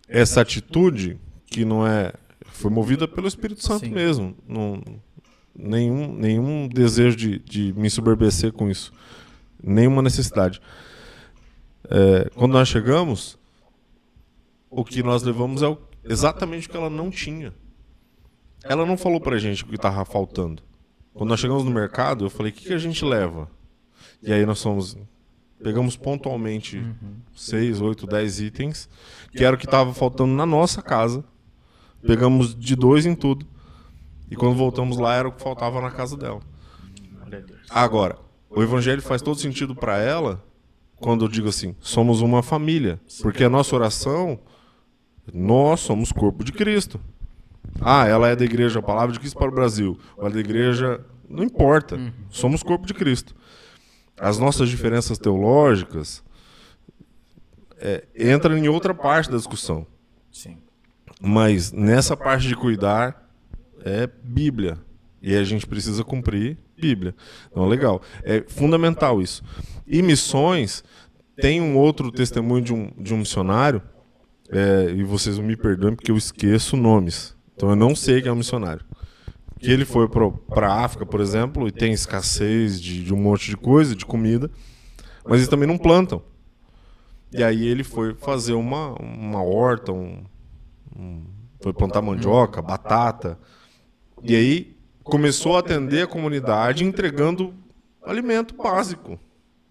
essa atitude, que não foi movida pelo Espírito Santo mesmo. Nenhum desejo de me ensoberbecer com isso. Nenhuma necessidade. Quando nós chegamos, o que nós levamos é exatamente o que ela não tinha. Ela não falou pra gente o que estava faltando. Quando nós chegamos no mercado, eu falei, o que a gente leva? E aí pegamos pontualmente 6, 8, 10 itens, que era o que estava faltando na nossa casa. Pegamos de 2 em tudo. E quando voltamos lá, era o que faltava na casa dela. Agora, o evangelho faz todo sentido para ela quando eu digo assim, somos uma família. Porque a nossa oração, nós somos corpo de Cristo. Ela é da igreja Palavra de Cristo para o Brasil. Ou é da igreja... Não importa. Somos corpo de Cristo. As nossas diferenças teológicas entram em outra parte da discussão. Sim. Mas nessa parte de cuidar é Bíblia. E a gente precisa cumprir Bíblia. Então, legal. É fundamental isso. E missões, tem um outro testemunho de um missionário, e vocês me perdoem porque eu esqueço nomes. Então eu não sei quem é um missionário. Que ele foi para a África, por exemplo, e tem escassez de um monte de coisa, de comida, mas eles também não plantam. E aí ele foi fazer uma horta, foi plantar mandioca, batata, e aí começou a atender a comunidade entregando alimento básico.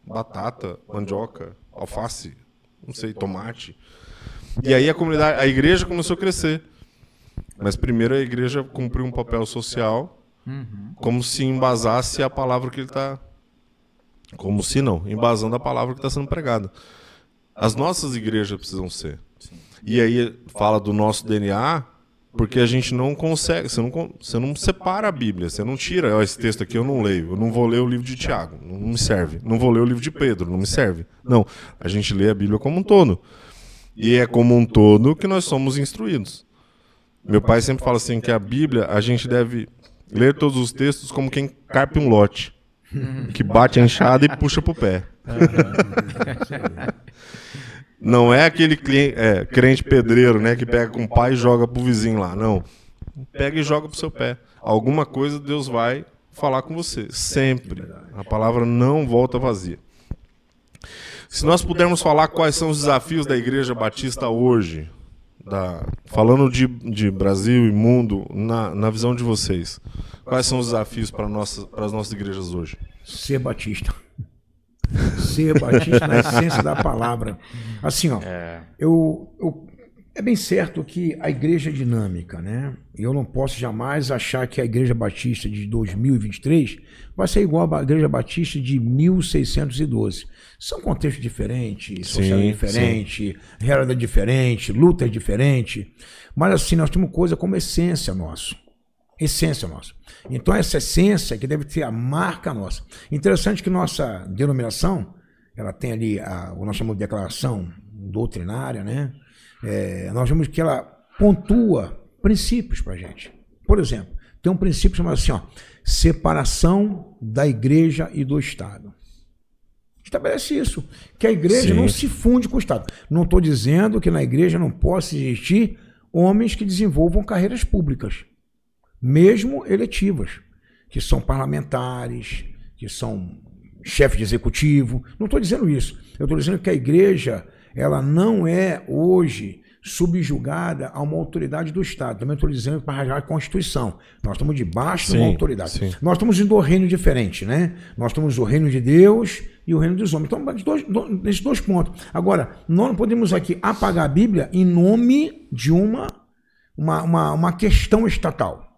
Batata, mandioca, alface, não sei, tomate. E aí a igreja começou a crescer. Mas primeiro a igreja cumpriu um papel social, como se embasasse a palavra que ele está... Como se não, embasando a palavra que está sendo pregada. As nossas igrejas precisam ser. Sim. E aí fala do nosso DNA, Porque a gente não consegue, você não separa a Bíblia, você não tira, ó, esse texto aqui eu não leio, eu não vou ler o livro de Tiago, não me serve. Não vou ler o livro de Pedro, não me serve. Não, a gente lê a Bíblia como um todo. E é como um todo que nós somos instruídos. Meu pai sempre fala assim, que a Bíblia, a gente deve ler todos os textos como quem carpe um lote, que bate a enxada e puxa pro pé. Não é aquele crente pedreiro, né, que pega com o pai e joga pro vizinho lá. Não. Pega e joga pro seu pé. Alguma coisa Deus vai falar com você. Sempre. A palavra não volta vazia. Se nós pudermos falar quais são os desafios da Igreja Batista hoje, falando de Brasil e mundo, na visão de vocês, quais são os desafios para as nossas igrejas hoje? Ser batista. Ser batista na essência da palavra. Assim, ó, é bem certo que a igreja é dinâmica, né? Eu não posso jamais achar que a igreja batista de 2023 vai ser igual à igreja batista de 1612. São contextos diferentes, sociedade diferente, realidade diferente, lutas diferentes. Mas assim, nós temos coisa como essência nossa. Essência nossa. Então essa essência que deve ter a marca nossa. Interessante que nossa denominação, ela tem ali o nós chamamos de declaração doutrinária, né? Nós vemos que ela pontua princípios para a gente. Por exemplo, tem um princípio chamado assim, ó, separação da igreja e do Estado. Estabelece isso, que a igreja não se funde com o Estado. Não estou dizendo que na igreja não possa existir homens que desenvolvam carreiras públicas, mesmo eletivas, que são parlamentares, que são chefes de executivo. Não estou dizendo isso. Eu estou dizendo que a igreja, ela não é hoje subjugada a uma autoridade do Estado. Também estou dizendo para rasgar a Constituição. Nós estamos debaixo de uma autoridade. Sim. Nós estamos em dois reinos diferentes, né? Nós estamos o reino de Deus e o reino dos homens. Então, nesses dois pontos. Agora, nós não podemos aqui apagar a Bíblia em nome de uma questão estatal.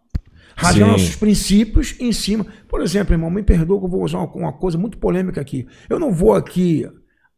Rasgar nossos princípios em cima. Por exemplo, irmão, me perdoa que eu vou usar uma coisa muito polêmica aqui. Eu não vou aqui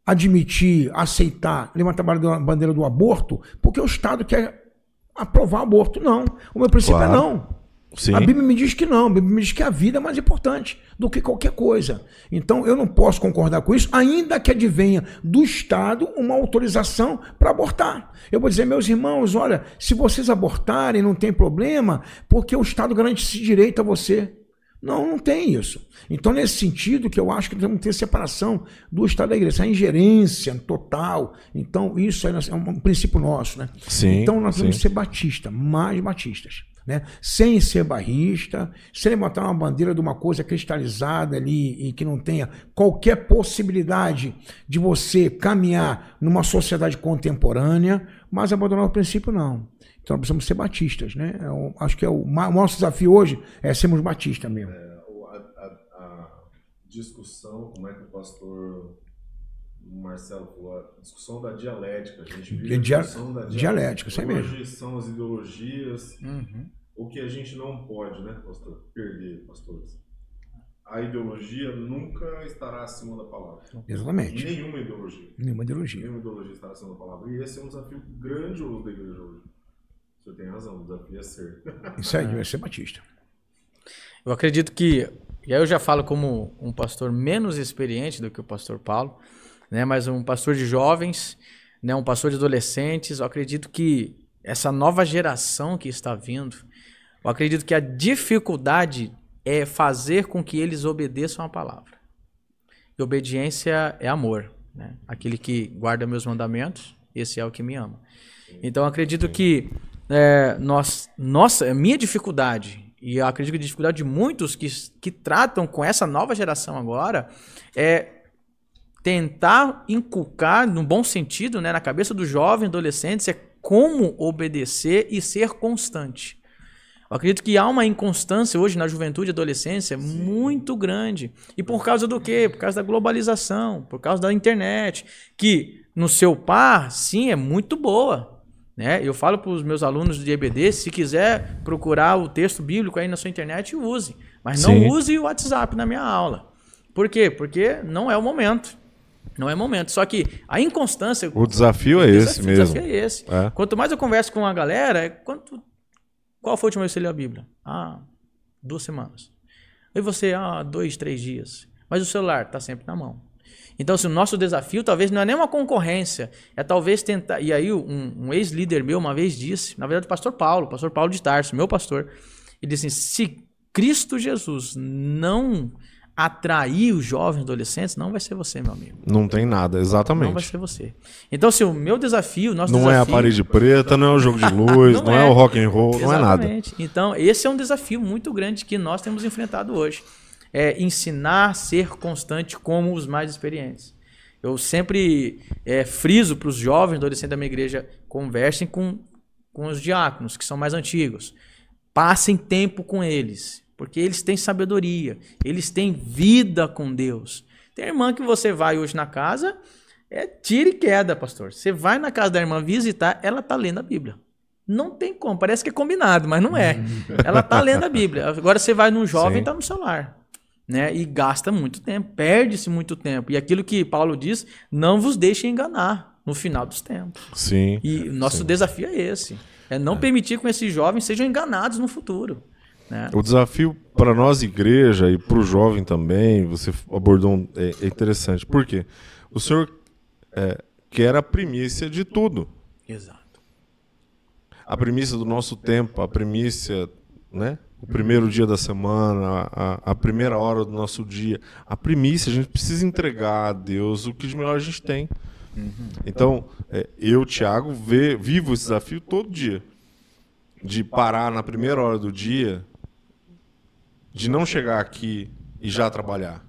admitir, aceitar, levantar a bandeira do aborto, porque o Estado quer aprovar o aborto. Não. O meu princípio é não. Sim. A Bíblia me diz que não. A Bíblia me diz que a vida é mais importante do que qualquer coisa. Então, eu não posso concordar com isso, ainda que advenha do Estado uma autorização para abortar. Eu vou dizer, meus irmãos, olha, se vocês abortarem, não tem problema, porque o Estado garante esse direito a você. Não tem isso. Então, nesse sentido, que eu acho que temos que ter separação do Estado da igreja, a ingerência total. Então, isso é um princípio nosso, né? Sim, então, nós temos que ser batistas, mais batistas, né? Sem ser barrista, sem levantar uma bandeira de uma coisa cristalizada ali e que não tenha qualquer possibilidade de você caminhar numa sociedade contemporânea, mas abandonar o princípio, não. Então, nós precisamos ser batistas, né? Acho que o nosso desafio hoje é sermos batistas mesmo. A discussão, como é que o pastor Marcelo falou, a discussão da dialética. A gente vive a discussão da dialética. Isso aí mesmo. Hoje são as ideologias. O que a gente não pode, né, pastor? Perder, pastores. A ideologia nunca estará acima da palavra. Exatamente. Nenhuma ideologia. Nenhuma ideologia. Nenhuma ideologia estará acima da palavra. E esse é um desafio grandioso da igreja hoje. Você tem razão, o desafio é ser. Isso aí, vai ser batista. Eu acredito que, e aí eu já falo como um pastor menos experiente do que o pastor Paulo, né, mas um pastor de jovens, né, um pastor de adolescentes. Eu acredito que essa nova geração que está vindo, eu acredito que a dificuldade é fazer com que eles obedeçam a palavra. E obediência é amor, né? Aquele que guarda meus mandamentos, esse é o que me ama. Então eu acredito que minha dificuldade, e eu acredito que a dificuldade de muitos que tratam com essa nova geração agora, é tentar inculcar, no bom sentido, né, na cabeça do jovem, adolescente, é como obedecer e ser constante. Eu acredito que há uma inconstância hoje na juventude e adolescência muito grande. E por causa do quê? Por causa da globalização, por causa da internet, que no seu par, sim, é muito boa. Né? Eu falo para os meus alunos de EBD, se quiser procurar o texto bíblico aí na sua internet, use. Mas não use o WhatsApp na minha aula. Por quê? Não é o momento. Não é momento. Só que a inconstância... O desafio é esse mesmo. O desafio é esse. Quanto mais eu converso com a galera, Qual foi a última vez que você leu a Bíblia? 2 semanas. E você, 2, 3 dias. Mas o celular está sempre na mão. Então, assim, o nosso desafio talvez não é nem uma concorrência, é talvez tentar... E aí um ex-líder meu uma vez disse, na verdade o pastor Paulo de Tarso, meu pastor, ele disse assim, se Cristo Jesus não atrair os jovens adolescentes, não vai ser você, meu amigo. Não tem nada, exatamente. Não vai ser você. Então, assim, o meu desafio, nosso não desafio... é a parede preta, não é o jogo de luz, não é o rock and roll, não é nada. Exatamente. Então, esse é um desafio muito grande que nós temos enfrentado hoje. É ensinar a ser constante como os mais experientes. Eu sempre friso para os jovens, adolescentes da minha igreja, conversem com os diáconos, que são mais antigos. Passem tempo com eles, porque eles têm sabedoria, eles têm vida com Deus. Tem irmã que você vai hoje na casa, tira e queda, pastor. Você vai na casa da irmã visitar, ela está lendo a Bíblia. Não tem como, parece que é combinado, mas não é. Ela está lendo a Bíblia. Agora você vai num jovem e está no celular. Né? E gasta muito tempo, perde-se muito tempo. E aquilo que Paulo diz, não vos deixe enganar no final dos tempos. Sim. E nosso desafio é esse. É não permitir que esses jovens sejam enganados no futuro. Né? O desafio para nós, igreja, e para o jovem também, você abordou, é interessante. Por quê? O Senhor quer a primícia de tudo. Exato. A primícia do nosso tempo, a primícia, né? O primeiro dia da semana, a primeira hora do nosso dia. A primícia, a gente precisa entregar a Deus o que de melhor a gente tem. Então, eu, Thiago, vivo esse desafio todo dia. De parar na primeira hora do dia, de não chegar aqui e já trabalhar.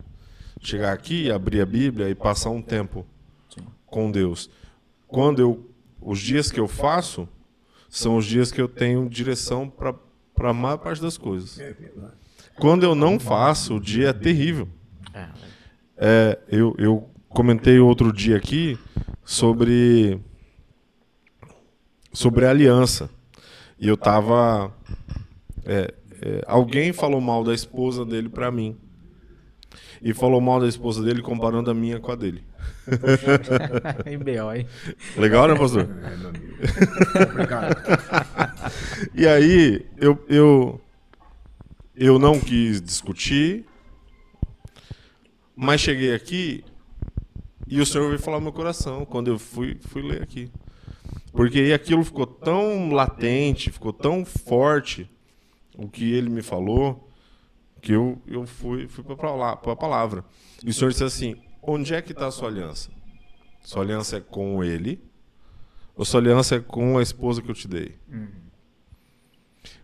Chegar aqui, abrir a Bíblia e passar um tempo com Deus. Os dias que eu faço são os dias que eu tenho direção para a maior parte das coisas. Quando eu não faço, o dia é terrível. Eu comentei outro dia aqui sobre a aliança. E eu tava... alguém falou mal da esposa dele para mim. E falou mal da esposa dele comparando a minha com a dele. Legal, né, pastor? Obrigado. E aí, eu não quis discutir, mas cheguei aqui e o Senhor veio falar no meu coração quando eu fui ler aqui. Porque aí aquilo ficou tão latente, ficou tão forte, o que ele me falou, que eu fui para a palavra. E o Senhor disse assim, onde é que está a sua aliança? Sua aliança é com ele ou sua aliança é com a esposa que eu te dei?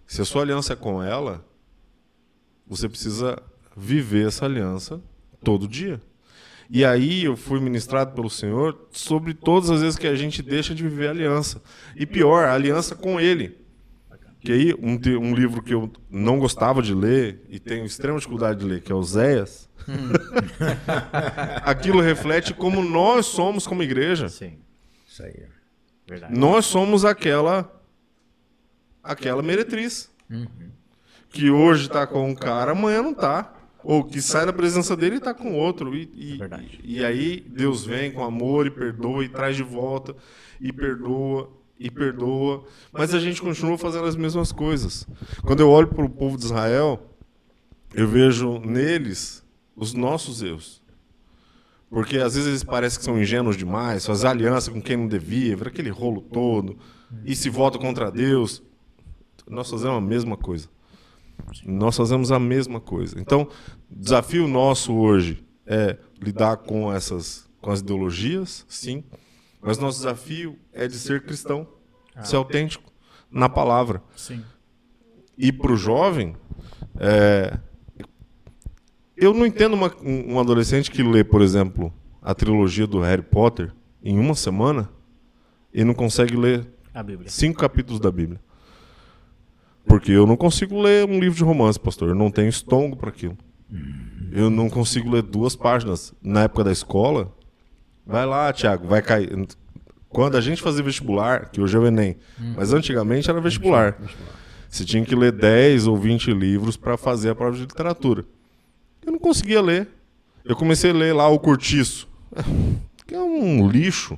Se a sua aliança é com ela, você precisa viver essa aliança todo dia. E aí eu fui ministrado pelo Senhor sobre todas as vezes que a gente deixa de viver a aliança. E pior, a aliança com Ele. Que aí um livro que eu não gostava de ler e tenho extrema dificuldade de ler, que é Oséias. Aquilo reflete como nós somos como igreja. Sim, isso aí. Verdade. Nós somos aquela meretriz. Que hoje está com um cara, amanhã não está. Ou que sai da presença dele e está com outro. E aí Deus vem com amor e perdoa e traz de volta e perdoa. Mas a gente continua fazendo as mesmas coisas. Quando eu olho para o povo de Israel, eu vejo neles os nossos erros. Porque às vezes eles parecem que são ingênuos demais, fazer aliança com quem não devia, ver aquele rolo todo, e se volta contra Deus. Nós fazemos a mesma coisa. Nós fazemos a mesma coisa. Então, o desafio nosso hoje é lidar com as ideologias, sim, mas nosso desafio é de ser cristão, ser autêntico na palavra. Sim. E para o jovem, eu não entendo um adolescente que lê, por exemplo, a trilogia do Harry Potter em uma semana e não consegue ler a Bíblia. 5 capítulos da Bíblia. Porque eu não consigo ler um livro de romance, pastor. Eu não tenho estômago para aquilo. Eu não consigo ler 2 páginas. Na época da escola, vai lá, Thiago, vai cair. Quando a gente fazia vestibular, que hoje é o Enem, mas antigamente era vestibular. Você tinha que ler 10 ou 20 livros para fazer a prova de literatura. Eu não conseguia ler. Eu comecei a ler lá O Cortiço, que é um lixo.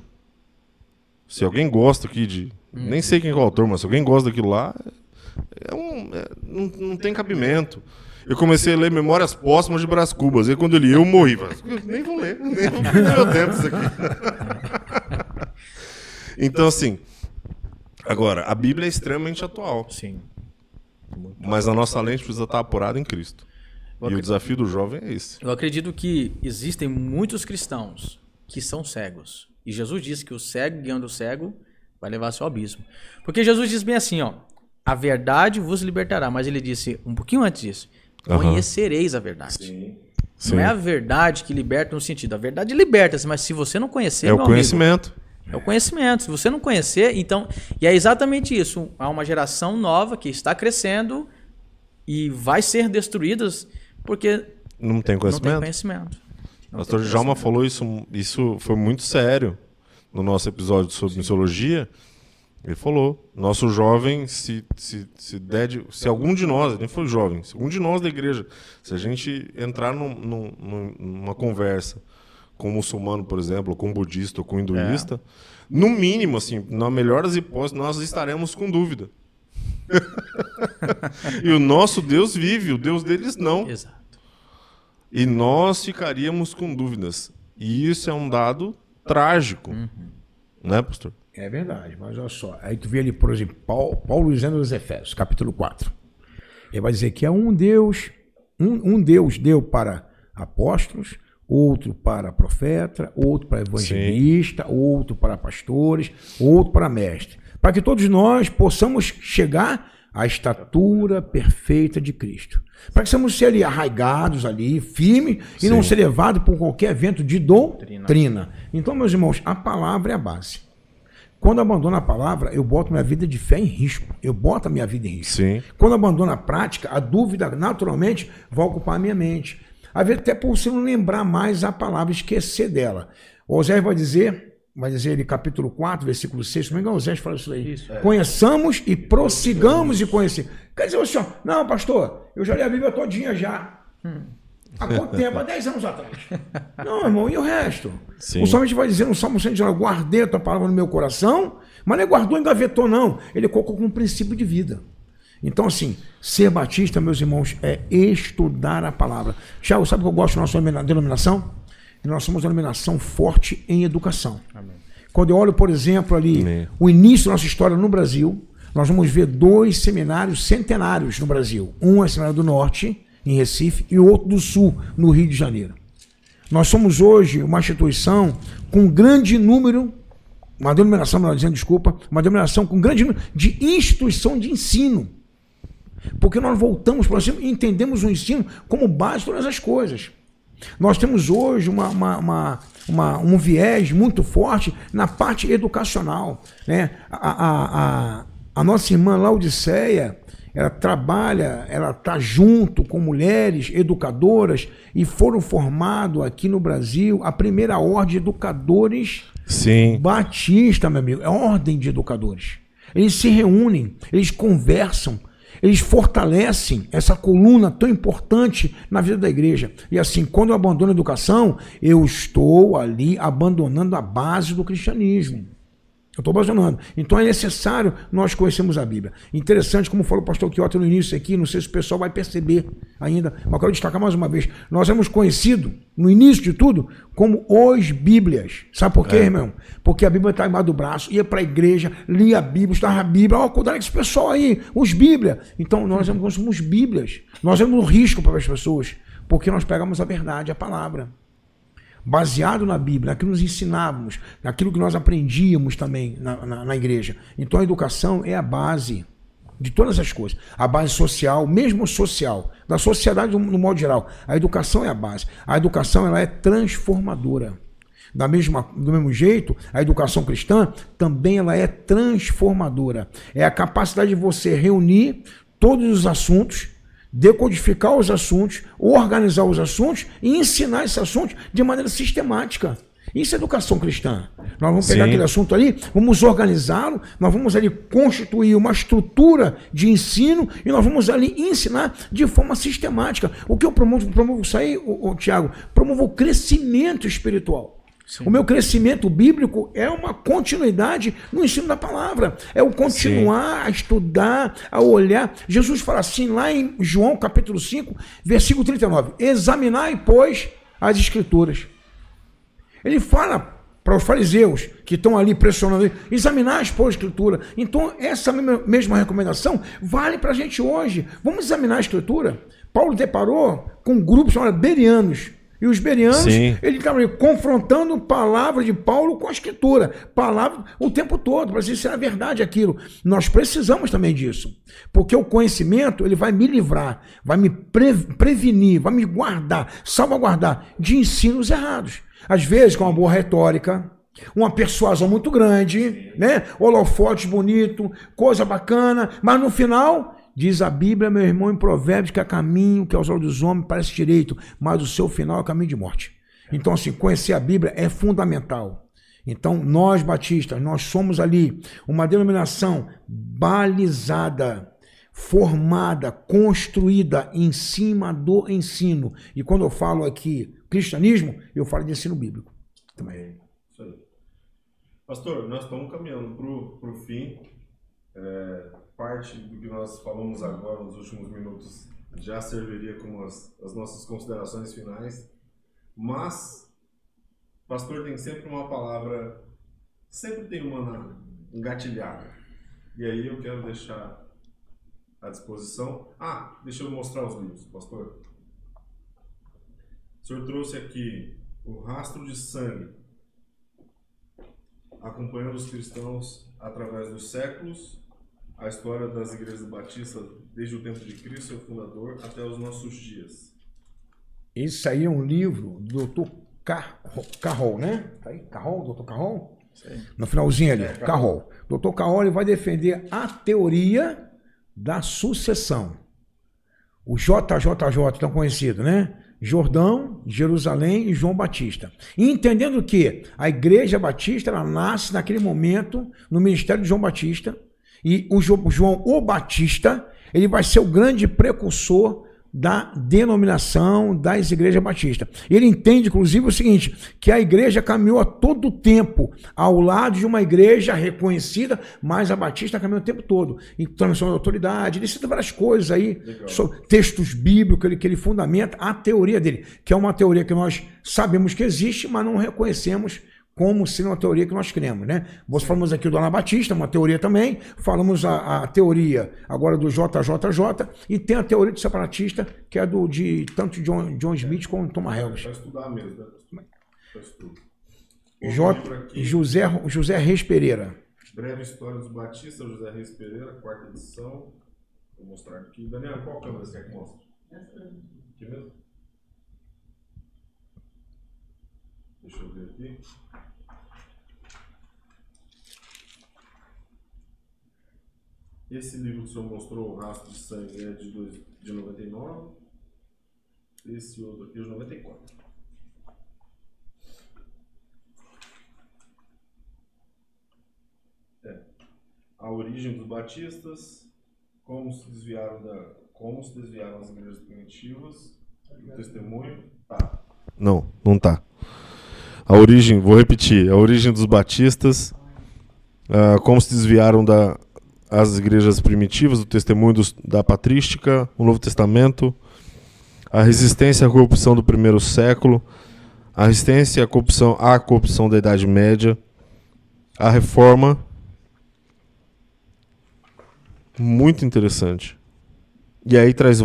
Se alguém gosta aqui de... Nem sei quem é o autor, mas se alguém gosta daquilo lá... Não tem cabimento. Eu comecei a ler Memórias Póstumas de Brás Cubas. E quando eu li, eu morri. Nem vou ler. Nem vou perder meu tempo isso aqui. Então, assim... Agora, a Bíblia é extremamente atual. Sim. Mas a nossa lente precisa estar apurada em Cristo. E o desafio do jovem é esse. Eu acredito que existem muitos cristãos que são cegos. E Jesus disse que o cego, guiando o cego, vai levar ao abismo. Porque Jesus diz bem assim, ó, a verdade vos libertará. Mas ele disse um pouquinho antes disso, conhecereis a verdade. Sim. Não é a verdade que liberta no sentido, a verdade liberta-se, mas se você não conhecer, é o conhecimento. É o conhecimento. Se você não conhecer, então... E é exatamente isso. Há uma geração nova que está crescendo e vai ser destruída porque não tem conhecimento. Não tem conhecimento. O pastor Djalma falou isso foi muito sério no nosso episódio sobre missiologia. Ele falou, nosso jovem, se algum de nós, nem foi jovem, se algum de nós da igreja, se a gente entrar numa conversa com um muçulmano, por exemplo, ou com um budista, ou com um hinduísta, no mínimo, assim, na melhor das hipóteses, nós estaremos com dúvida. E o nosso Deus vive, o Deus deles não. Exato. E nós ficaríamos com dúvidas. E isso é um dado trágico. Né, pastor? É verdade, mas olha só. Aí tu vê ali, por exemplo, Paulo dizendo aos Efésios, capítulo 4. Ele vai dizer que é um Deus, um Deus deu para apóstolos, outro para profeta, outro para evangelista, outro para pastores, outro para mestre. Para que todos nós possamos chegar à estatura perfeita de Cristo. Para que possamos ser ali arraigados ali, firmes, e não ser levados por qualquer vento de doutrina. Então, meus irmãos, a palavra é a base. Quando eu abandono a palavra, eu boto minha vida de fé em risco. Eu boto a minha vida em risco. Sim. Quando eu abandono a prática, a dúvida naturalmente vai ocupar a minha mente. Às vezes até por você não lembrar mais a palavra, esquecer dela. Osés vai dizer ele capítulo 4, versículo 6, como é que Osés fala isso aí? Isso, conheçamos e prossigamos e conhecer. Quer dizer, assim, ó, não, pastor, eu já li a Bíblia todinha já. Há quanto tempo? Há 10 anos atrás. Não, irmão, e o resto? Sim. O salmista vai dizer no Salmo 119, guardei a tua palavra no meu coração, mas não é guardou e engavetou, não. Ele colocou como um princípio de vida. Então, assim, ser batista, meus irmãos, é estudar a palavra. Tiago, sabe o que eu gosto da nossa denominação? Nós somos uma denominação forte em educação. Amém. Quando eu olho, por exemplo, ali, o início da nossa história no Brasil, nós vamos ver 2 seminários centenários no Brasil. Um é o Seminário do Norte, em Recife, e o outro do Sul, no Rio de Janeiro. Nós somos hoje uma instituição com um grande número, uma denominação, melhor dizendo, desculpa, uma denominação com um grande número de instituição de ensino. Porque nós voltamos para cima e entendemos o ensino como base de todas as coisas. Nós temos hoje um viés muito forte na parte educacional, né? A nossa irmã Laodiceia, ela trabalha, ela está junto com mulheres educadoras e foram formados aqui no Brasil a primeira ordem de educadores batista, meu amigo, é a ordem de educadores. Eles se reúnem, eles conversam, eles fortalecem essa coluna tão importante na vida da igreja. E assim, quando eu abandono a educação, eu estou ali abandonando a base do cristianismo. Eu estou abandonando. Então é necessário nós conhecermos a Bíblia. Interessante, como falou o pastor Chiota no início aqui, não sei se o pessoal vai perceber ainda, mas eu quero destacar mais uma vez. Nós éramos conhecidos, no início de tudo, como os Bíblias. Sabe por quê, irmão? Porque a Bíblia está embaixo do braço, ia para a igreja, lia a Bíblia, estava a Bíblia. Ó, cuidado com esse pessoal aí, os Bíblias. Então nós somos Bíblias. Nós éramos um risco para as pessoas, porque nós pegamos a verdade, a palavra. Baseado na Bíblia, naquilo que nos ensinávamos, naquilo que nós aprendíamos também na igreja. Então a educação é a base de todas as coisas. A base social, mesmo social, da sociedade no modo geral. A educação é a base. A educação ela é transformadora. Do mesmo jeito, a educação cristã também ela é transformadora. É a capacidade de você reunir todos os assuntos, decodificar os assuntos, organizar os assuntos e ensinar esses assuntos de maneira sistemática. Isso é educação cristã. Nós vamos pegar aquele assunto ali, vamos organizá-lo, nós vamos ali constituir uma estrutura de ensino e nós vamos ali ensinar de forma sistemática. O que eu promovo isso aí, Tiago? Promovo o crescimento espiritual. Sim. O meu crescimento bíblico é uma continuidade no ensino da palavra. É o continuar a estudar, a olhar. Jesus fala assim lá em João capítulo 5, versículo 39. Examinai, pois, as escrituras. Ele fala para os fariseus que estão ali pressionando ele, examinar as escritura. Então, essa mesma recomendação vale para a gente hoje. Vamos examinar a escritura. Paulo deparou com um grupo chamado Bereanos. E os bereanos, Sim. ele estava confrontando a palavra de Paulo com a escritura. Palavra o tempo todo, para dizer se era verdade aquilo. Nós precisamos também disso. Porque o conhecimento, ele vai me livrar, vai me prevenir, vai me guardar, salvaguardar de ensinos errados. Às vezes, com uma boa retórica, uma persuasão muito grande, né? Holofote bonito, coisa bacana, mas no final... Diz a Bíblia, meu irmão, em Provérbios, que é caminho que aos olhos dos homens parece direito, mas o seu final é caminho de morte. Então, assim, conhecer a Bíblia é fundamental. Então, nós, batistas, nós somos ali uma denominação balizada, formada, construída em cima do ensino. E quando eu falo aqui cristianismo, eu falo de ensino bíblico. Também. Isso aí. Pastor, nós estamos caminhando para o fim. Parte do que nós falamos agora nos últimos minutos já serviria como as nossas considerações finais, mas o pastor tem sempre uma palavra, sempre tem uma engatilhada, e aí eu quero deixar à disposição. Deixa eu mostrar os livros, pastor. O senhor trouxe aqui O Rastro de Sangue, acompanhando os cristãos através dos séculos, a história das igrejas batistas desde o tempo de Cristo, seu fundador, até os nossos dias. Esse aí é um livro do Dr. Carroll, né? Tá aí, Carroll, Dr. Carroll? Sim. No finalzinho ali, Carroll. Dr. Carroll, ele vai defender a teoria da sucessão. O JJJ, tão conhecido, né? Jordão, Jerusalém e João Batista. E entendendo que a igreja batista, ela nasce naquele momento no ministério de João Batista. E o João o Batista, ele vai ser o grande precursor da denominação das igrejas batistas. Ele entende, inclusive, o seguinte, que a igreja caminhou a todo tempo ao lado de uma igreja reconhecida, mas a batista caminhou o tempo todo. Em transmissão de autoridade, ele cita várias coisas aí, sobre textos bíblicos que ele fundamenta a teoria dele, que é uma teoria que nós sabemos que existe, mas não reconhecemos como sendo uma teoria que nós cremos, né? Nós falamos aqui do Anabatista, uma teoria também, falamos a teoria agora do JJJ, e tem a teoria do separatista, que é tanto de John Smith como Thomas Helms. Para estudar mesmo, né? Para estudo. José Reis Pereira. Breve História dos Batistas, José Reis Pereira, 4ª edição. Vou mostrar aqui. Daniel, qual câmera você quer que mostre? Aqui mesmo? Deixa eu ver aqui. Esse livro que o senhor mostrou, O Rastro de Sangue, é de 99. Esse outro aqui é de 94. A origem dos batistas, como se desviaram as igrejas primitivas, o testemunho. Tá. Não tá. A origem, vou repetir, a origem dos batistas, como se desviaram as igrejas primitivas, o testemunho da patrística, o Novo Testamento, a resistência à corrupção do primeiro século, a resistência à corrupção da Idade Média, a reforma. Muito interessante. E aí traz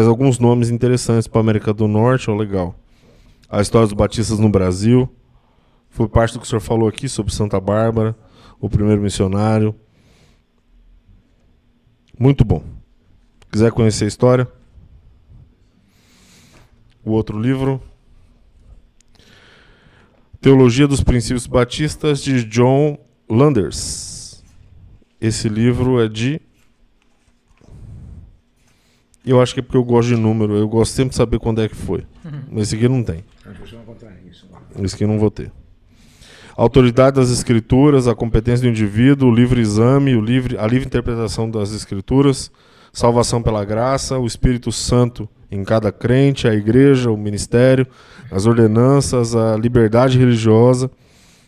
alguns nomes interessantes para a América do Norte, legal. A história dos batistas no Brasil, foi parte do que o senhor falou aqui sobre Santa Bárbara, o primeiro missionário. Muito bom. Quiser conhecer a história? O outro livro, Teologia dos Princípios Batistas, de John Landers. Esse livro é de... Eu acho que é porque eu gosto de número, eu gosto sempre de saber quando é que foi. Mas esse aqui não tem. Esse aqui eu não vou ter. Autoridade das Escrituras, a competência do indivíduo, o livre exame, a livre interpretação das Escrituras, salvação pela graça, o Espírito Santo em cada crente, a igreja, o ministério, as ordenanças, a liberdade religiosa,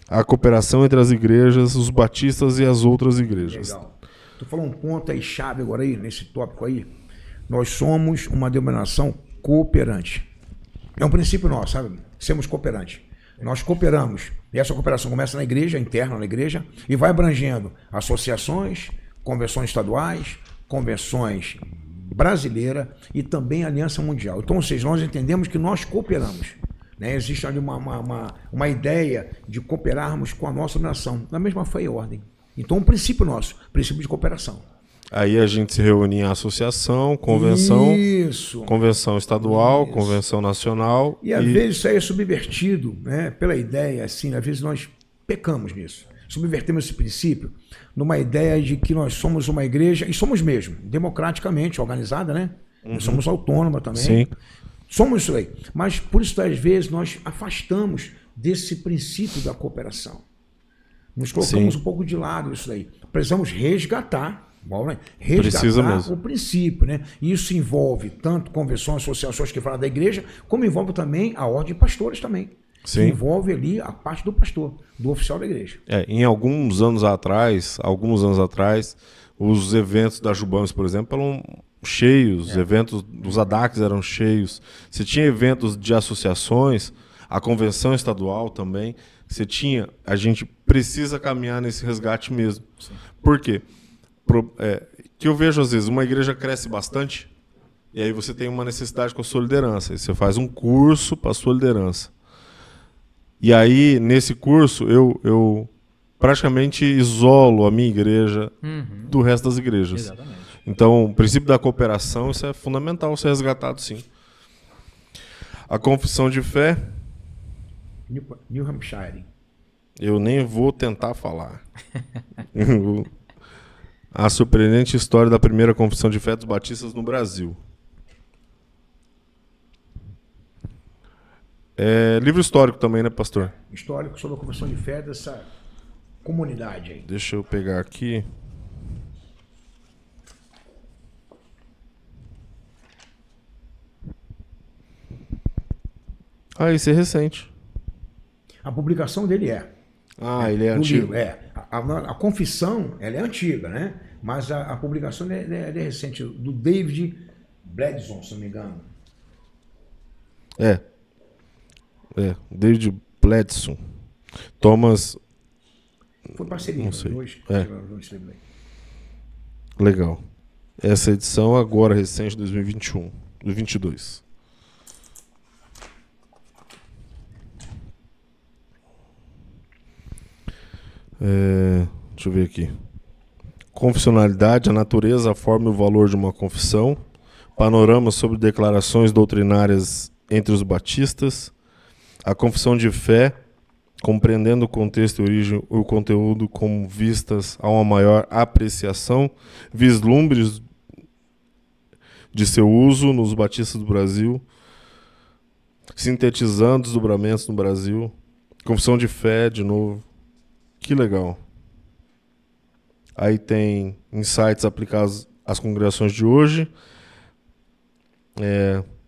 a cooperação entre as igrejas, os batistas e as outras igrejas. Legal. Tu falou um ponto aí chave agora aí, nesse tópico aí. Nós somos uma denominação cooperante. É um princípio nosso, sabe? Sermos cooperantes. Nós cooperamos. E essa cooperação começa na igreja, interna na igreja, e vai abrangendo associações, convenções estaduais, convenções brasileiras e também Aliança Mundial. Então, ou seja, nós entendemos que nós cooperamos. Né? Existe ali uma ideia de cooperarmos com a nossa nação, na mesma fé e ordem. Então, um princípio nosso, princípio de cooperação. Aí a gente se reúne em associação, convenção, Isso. convenção estadual, Isso. convenção nacional. E às vezes isso aí é subvertido, né, pela ideia, assim, às vezes nós pecamos nisso. Subvertemos esse princípio numa ideia de que nós somos uma igreja, e somos mesmo, democraticamente organizada, né? Nós somos autônoma também. Sim. Somos isso aí. Mas por isso, às vezes, nós afastamos desse princípio da cooperação. Nos colocamos Sim. um pouco de lado isso daí. Precisamos resgatar. Bom, né? Precisa mesmo. O princípio, né? E isso envolve tanto convenções, associações que falam da igreja, como envolve também a ordem de pastores também. Sim. Que envolve ali a parte do pastor, do oficial da igreja. Em alguns anos atrás, os eventos da Jubames, por exemplo, eram cheios, os eventos dos ADACs eram cheios. Você tinha eventos de associações, a convenção estadual também. A gente precisa caminhar nesse resgate mesmo. Sim. Por quê? Que eu vejo às vezes, uma igreja cresce bastante e aí você tem uma necessidade com a sua liderança. Aí você faz um curso para a sua liderança. E aí, nesse curso, eu praticamente isolo a minha igreja do resto das igrejas. Exatamente. Então, o princípio da cooperação, isso é fundamental ser resgatado, sim. A confissão de fé, New Hampshire. eu nem vou tentar falar. A surpreendente história da primeira confissão de fé dos batistas no Brasil. É livro histórico também, né, pastor? Histórico sobre a confissão de fé dessa comunidade aí. Deixa eu pegar aqui. Esse é recente. A publicação dele é. Ele é do antigo. livro, a confissão, ela é antiga, né? Mas a publicação é recente, do David Bledson, se não me engano. David Bledson. Thomas. Foi parceria, Não sei. Dois livros aí. Legal. Essa edição agora, recente, 2021. 2022. Deixa eu ver aqui. Confessionalidade, a natureza, a forma e o valor de uma confissão. Panorama sobre declarações doutrinárias entre os batistas. A confissão de fé, compreendendo o contexto e origem e o conteúdo com vistas a uma maior apreciação. Vislumbres de seu uso nos batistas do Brasil. Sintetizando desdobramentos no Brasil. Confissão de fé, de novo. Que legal. Aí tem insights aplicados às congregações de hoje,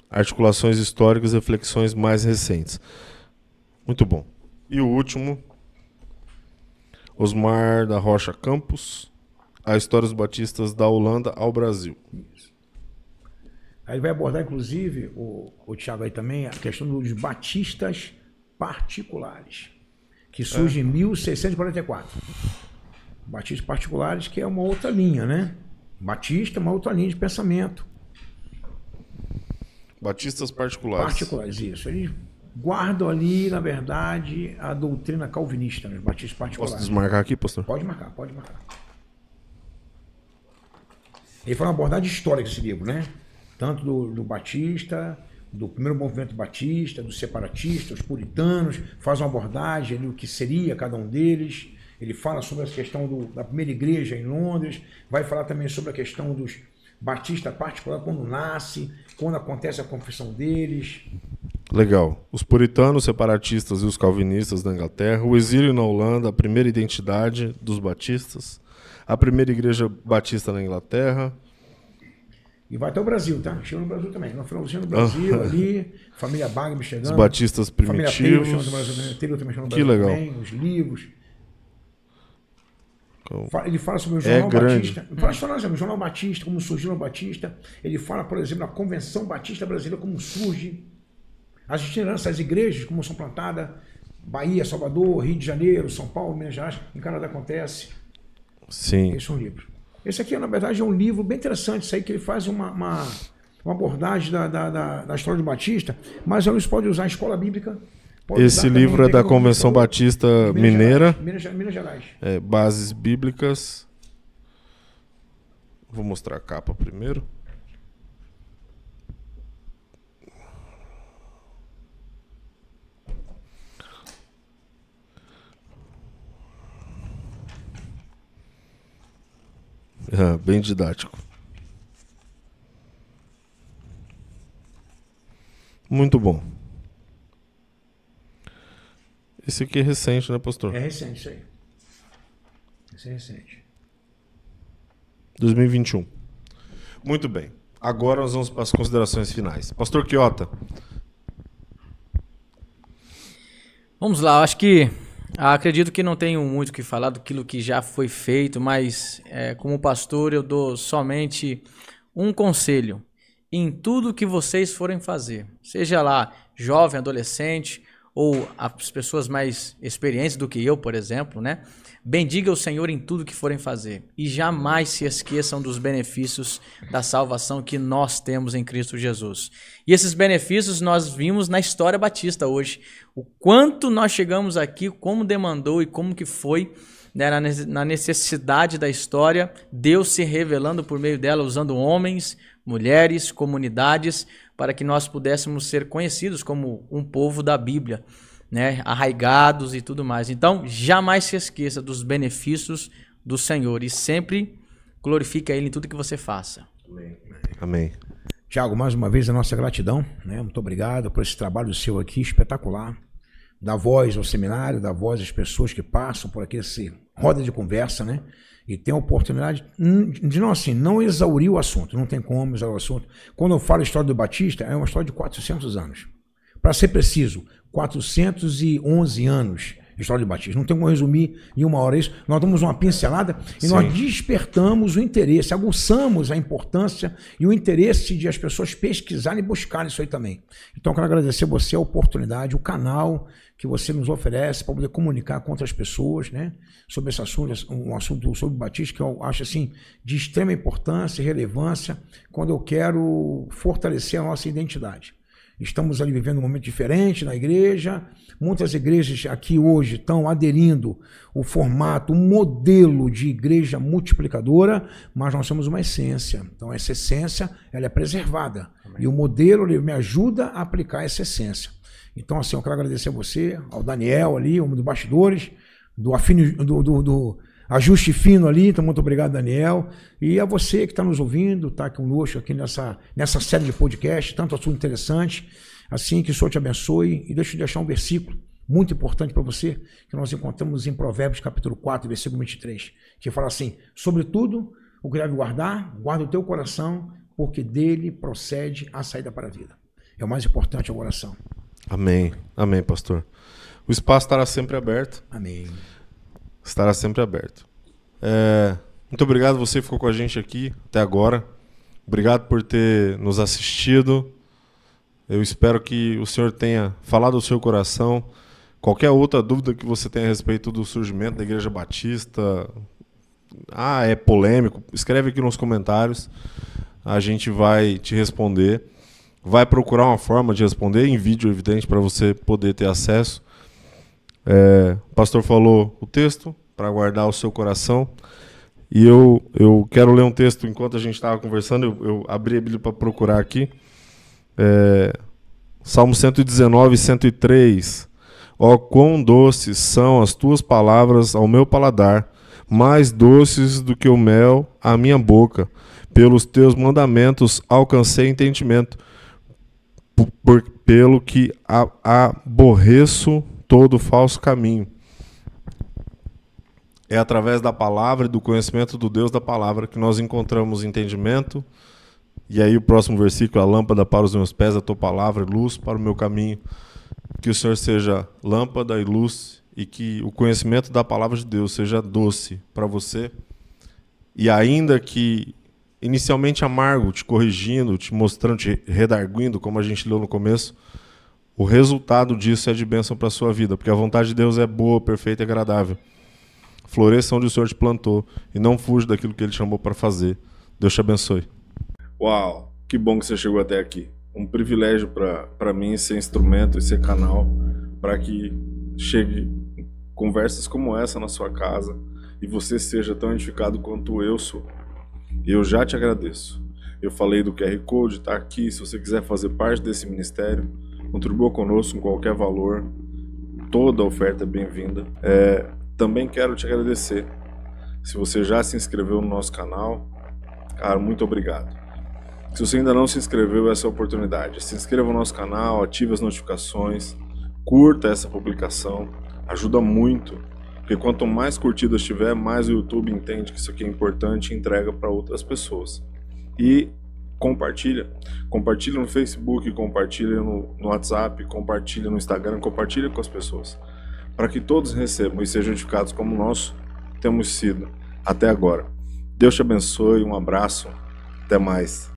articulações históricas e reflexões mais recentes. Muito bom. E o último, Osmar da Rocha Campos, a história dos batistas da Holanda ao Brasil. Aí ele vai abordar, inclusive, o Thiago aí também, a questão dos batistas particulares, que surge em 1644. Batistas particulares, que é uma outra linha, né? Batista é uma outra linha de pensamento. Batistas particulares. Particulares, isso. Eles guardam ali, na verdade, a doutrina calvinista, né? Os batistas particulares. Posso desmarcar aqui, pastor? Pode marcar, pode marcar. Ele foi uma abordagem histórica esse livro, né? Tanto do Batista, do primeiro movimento batista, dos separatistas, os puritanos, faz uma abordagem ali, o que seria cada um deles. Ele fala sobre a questão da primeira igreja em Londres, vai falar também sobre a questão dos batistas particulares, quando nasce, quando acontece a confissão deles. Legal. Os puritanos, separatistas e os calvinistas da Inglaterra, o exílio na Holanda, a primeira identidade dos batistas, a primeira igreja batista na Inglaterra, E vai até o Brasil, tá? Chega no Brasil também. No finalzinho do Brasil, ali, família Bagme chegando. Os batistas primitivos. Família Taylor também chegando no Brasil. Que legal. Também, os livros. Ele fala sobre o Jornal Batista. Ele fala sobre o Jornal Batista, como surgiu o Batista. Ele fala, por exemplo, da Convenção Batista Brasileira, como surge. As itinerâncias, as igrejas, como são plantadas. Bahia, Salvador, Rio de Janeiro, São Paulo, Minas Gerais. Em Canadá acontece. Sim. Esse é um livro. Esse aqui, na verdade, é um livro bem interessante. Isso aí que ele faz uma abordagem da história do Batista. Mas eles podem usar a escola bíblica. Esse livro é da Convenção Batista Mineira. Minas Gerais. Bases bíblicas. Vou mostrar a capa primeiro. Bem didático. Muito bom. Esse aqui é recente, né, pastor? É recente, isso aí. Esse é recente. 2021. Muito bem. Agora nós vamos para as considerações finais. Pastor Quiota. Vamos lá, acho que acredito que não tenho muito o que falar daquilo que já foi feito, mas como pastor eu dou somente um conselho. Em tudo que vocês forem fazer, seja lá jovem, adolescente ou as pessoas mais experientes do que eu, por exemplo, né? Bendiga o Senhor em tudo que forem fazer e jamais se esqueçam dos benefícios da salvação que nós temos em Cristo Jesus. E esses benefícios nós vimos na história batista hoje. O quanto nós chegamos aqui, como demandou e como que foi, né, na necessidade da história, Deus se revelando por meio dela, usando homens, mulheres, comunidades, para que nós pudéssemos ser conhecidos como um povo da Bíblia, né, arraigados e tudo mais. Então, jamais se esqueça dos benefícios do Senhor e sempre glorifique a Ele em tudo que você faça. Amém. Tiago, mais uma vez a nossa gratidão, né? Muito obrigado por esse trabalho seu aqui, espetacular. Dá voz ao seminário, dá voz às pessoas que passam por aqui, essa roda de conversa, né? E tem a oportunidade de não exaurir o assunto, não tem como exaurir o assunto. Quando eu falo a história do Batista, é uma história de 400 anos. Para ser preciso, 411 anos de história do Batista. Não tem como resumir em uma hora isso. Nós damos uma pincelada e nós despertamos o interesse, aguçamos a importância e o interesse de as pessoas pesquisarem e buscarem isso aí também. Então eu quero agradecer a você a oportunidade, o canal que você nos oferece para poder comunicar com outras pessoas, né, sobre esse assunto, um assunto sobre o Batista que eu acho assim de extrema importância e relevância quando eu quero fortalecer a nossa identidade. Estamos ali vivendo um momento diferente na igreja. Muitas igrejas aqui hoje estão aderindo o formato, um modelo de igreja multiplicadora, mas nós temos uma essência. Então essa essência ela é preservada. Amém. E o modelo ele me ajuda a aplicar essa essência. Então assim, eu quero agradecer a você, ao Daniel ali, um dos bastidores, do ajuste fino ali, então muito obrigado, Daniel, e a você que está nos ouvindo, está conosco aqui nessa série de podcast, tanto assunto interessante, assim que o Senhor te abençoe, e deixa eu deixar um versículo muito importante para você, que nós encontramos em Provérbios capítulo 4, versículo 23, que fala assim: sobretudo, o que deve guarda o teu coração, porque dele procede a saída para a vida. É o mais importante a oração. Amém, amém, pastor. O espaço estará sempre aberto. Amém. Estará sempre aberto. Muito obrigado você que ficou com a gente aqui até agora. Obrigado por ter nos assistido. Eu espero que o Senhor tenha falado ao seu coração. Qualquer outra dúvida que você tenha a respeito do surgimento da Igreja Batista, é polêmico, escreve aqui nos comentários. A gente vai te responder. Vai procurar uma forma de responder em vídeo, evidente, para você poder ter acesso. O pastor falou o texto para guardar o seu coração, e eu quero ler um texto enquanto a gente estava conversando. Eu abri a Bíblia para procurar aqui, Salmo 119, 103. Ó, quão doces são as tuas palavras ao meu paladar, mais doces do que o mel à minha boca. Pelos teus mandamentos alcancei entendimento, pelo que aborreço todo falso caminho. É através da palavra e do conhecimento do Deus da palavra que nós encontramos entendimento E aí o próximo versículo, a lâmpada para os meus pés, a tua palavra, luz para o meu caminho. Que o Senhor seja lâmpada e luz e que o conhecimento da palavra de Deus seja doce para você. E ainda que inicialmente amargo, te corrigindo, te mostrando, te redarguindo, como a gente leu no começo, o resultado disso é de bênção para a sua vida, porque a vontade de Deus é boa, perfeita e agradável. Floresça onde o Senhor te plantou e não fuja daquilo que Ele te chamou para fazer. Deus te abençoe. Uau, que bom que você chegou até aqui. Um privilégio para mim ser instrumento e ser canal para que chegue conversas como essa na sua casa e você seja tão edificado quanto eu sou. Eu já te agradeço. Eu falei do QR Code, tá aqui. Se você quiser fazer parte desse ministério, contribua conosco com qualquer valor. Toda oferta é bem-vinda. Também quero te agradecer. Se você já se inscreveu no nosso canal, cara, muito obrigado. Se você ainda não se inscreveu, essa é a oportunidade. Se inscreva no nosso canal, ative as notificações, curta essa publicação, ajuda muito. Porque quanto mais curtidas tiver, mais o YouTube entende que isso aqui é importante e entrega para outras pessoas. E compartilha. Compartilha no Facebook, compartilha no WhatsApp, compartilha no Instagram, compartilha com as pessoas. Para que todos recebam e sejam edificados como nós temos sido até agora. Deus te abençoe, um abraço, até mais.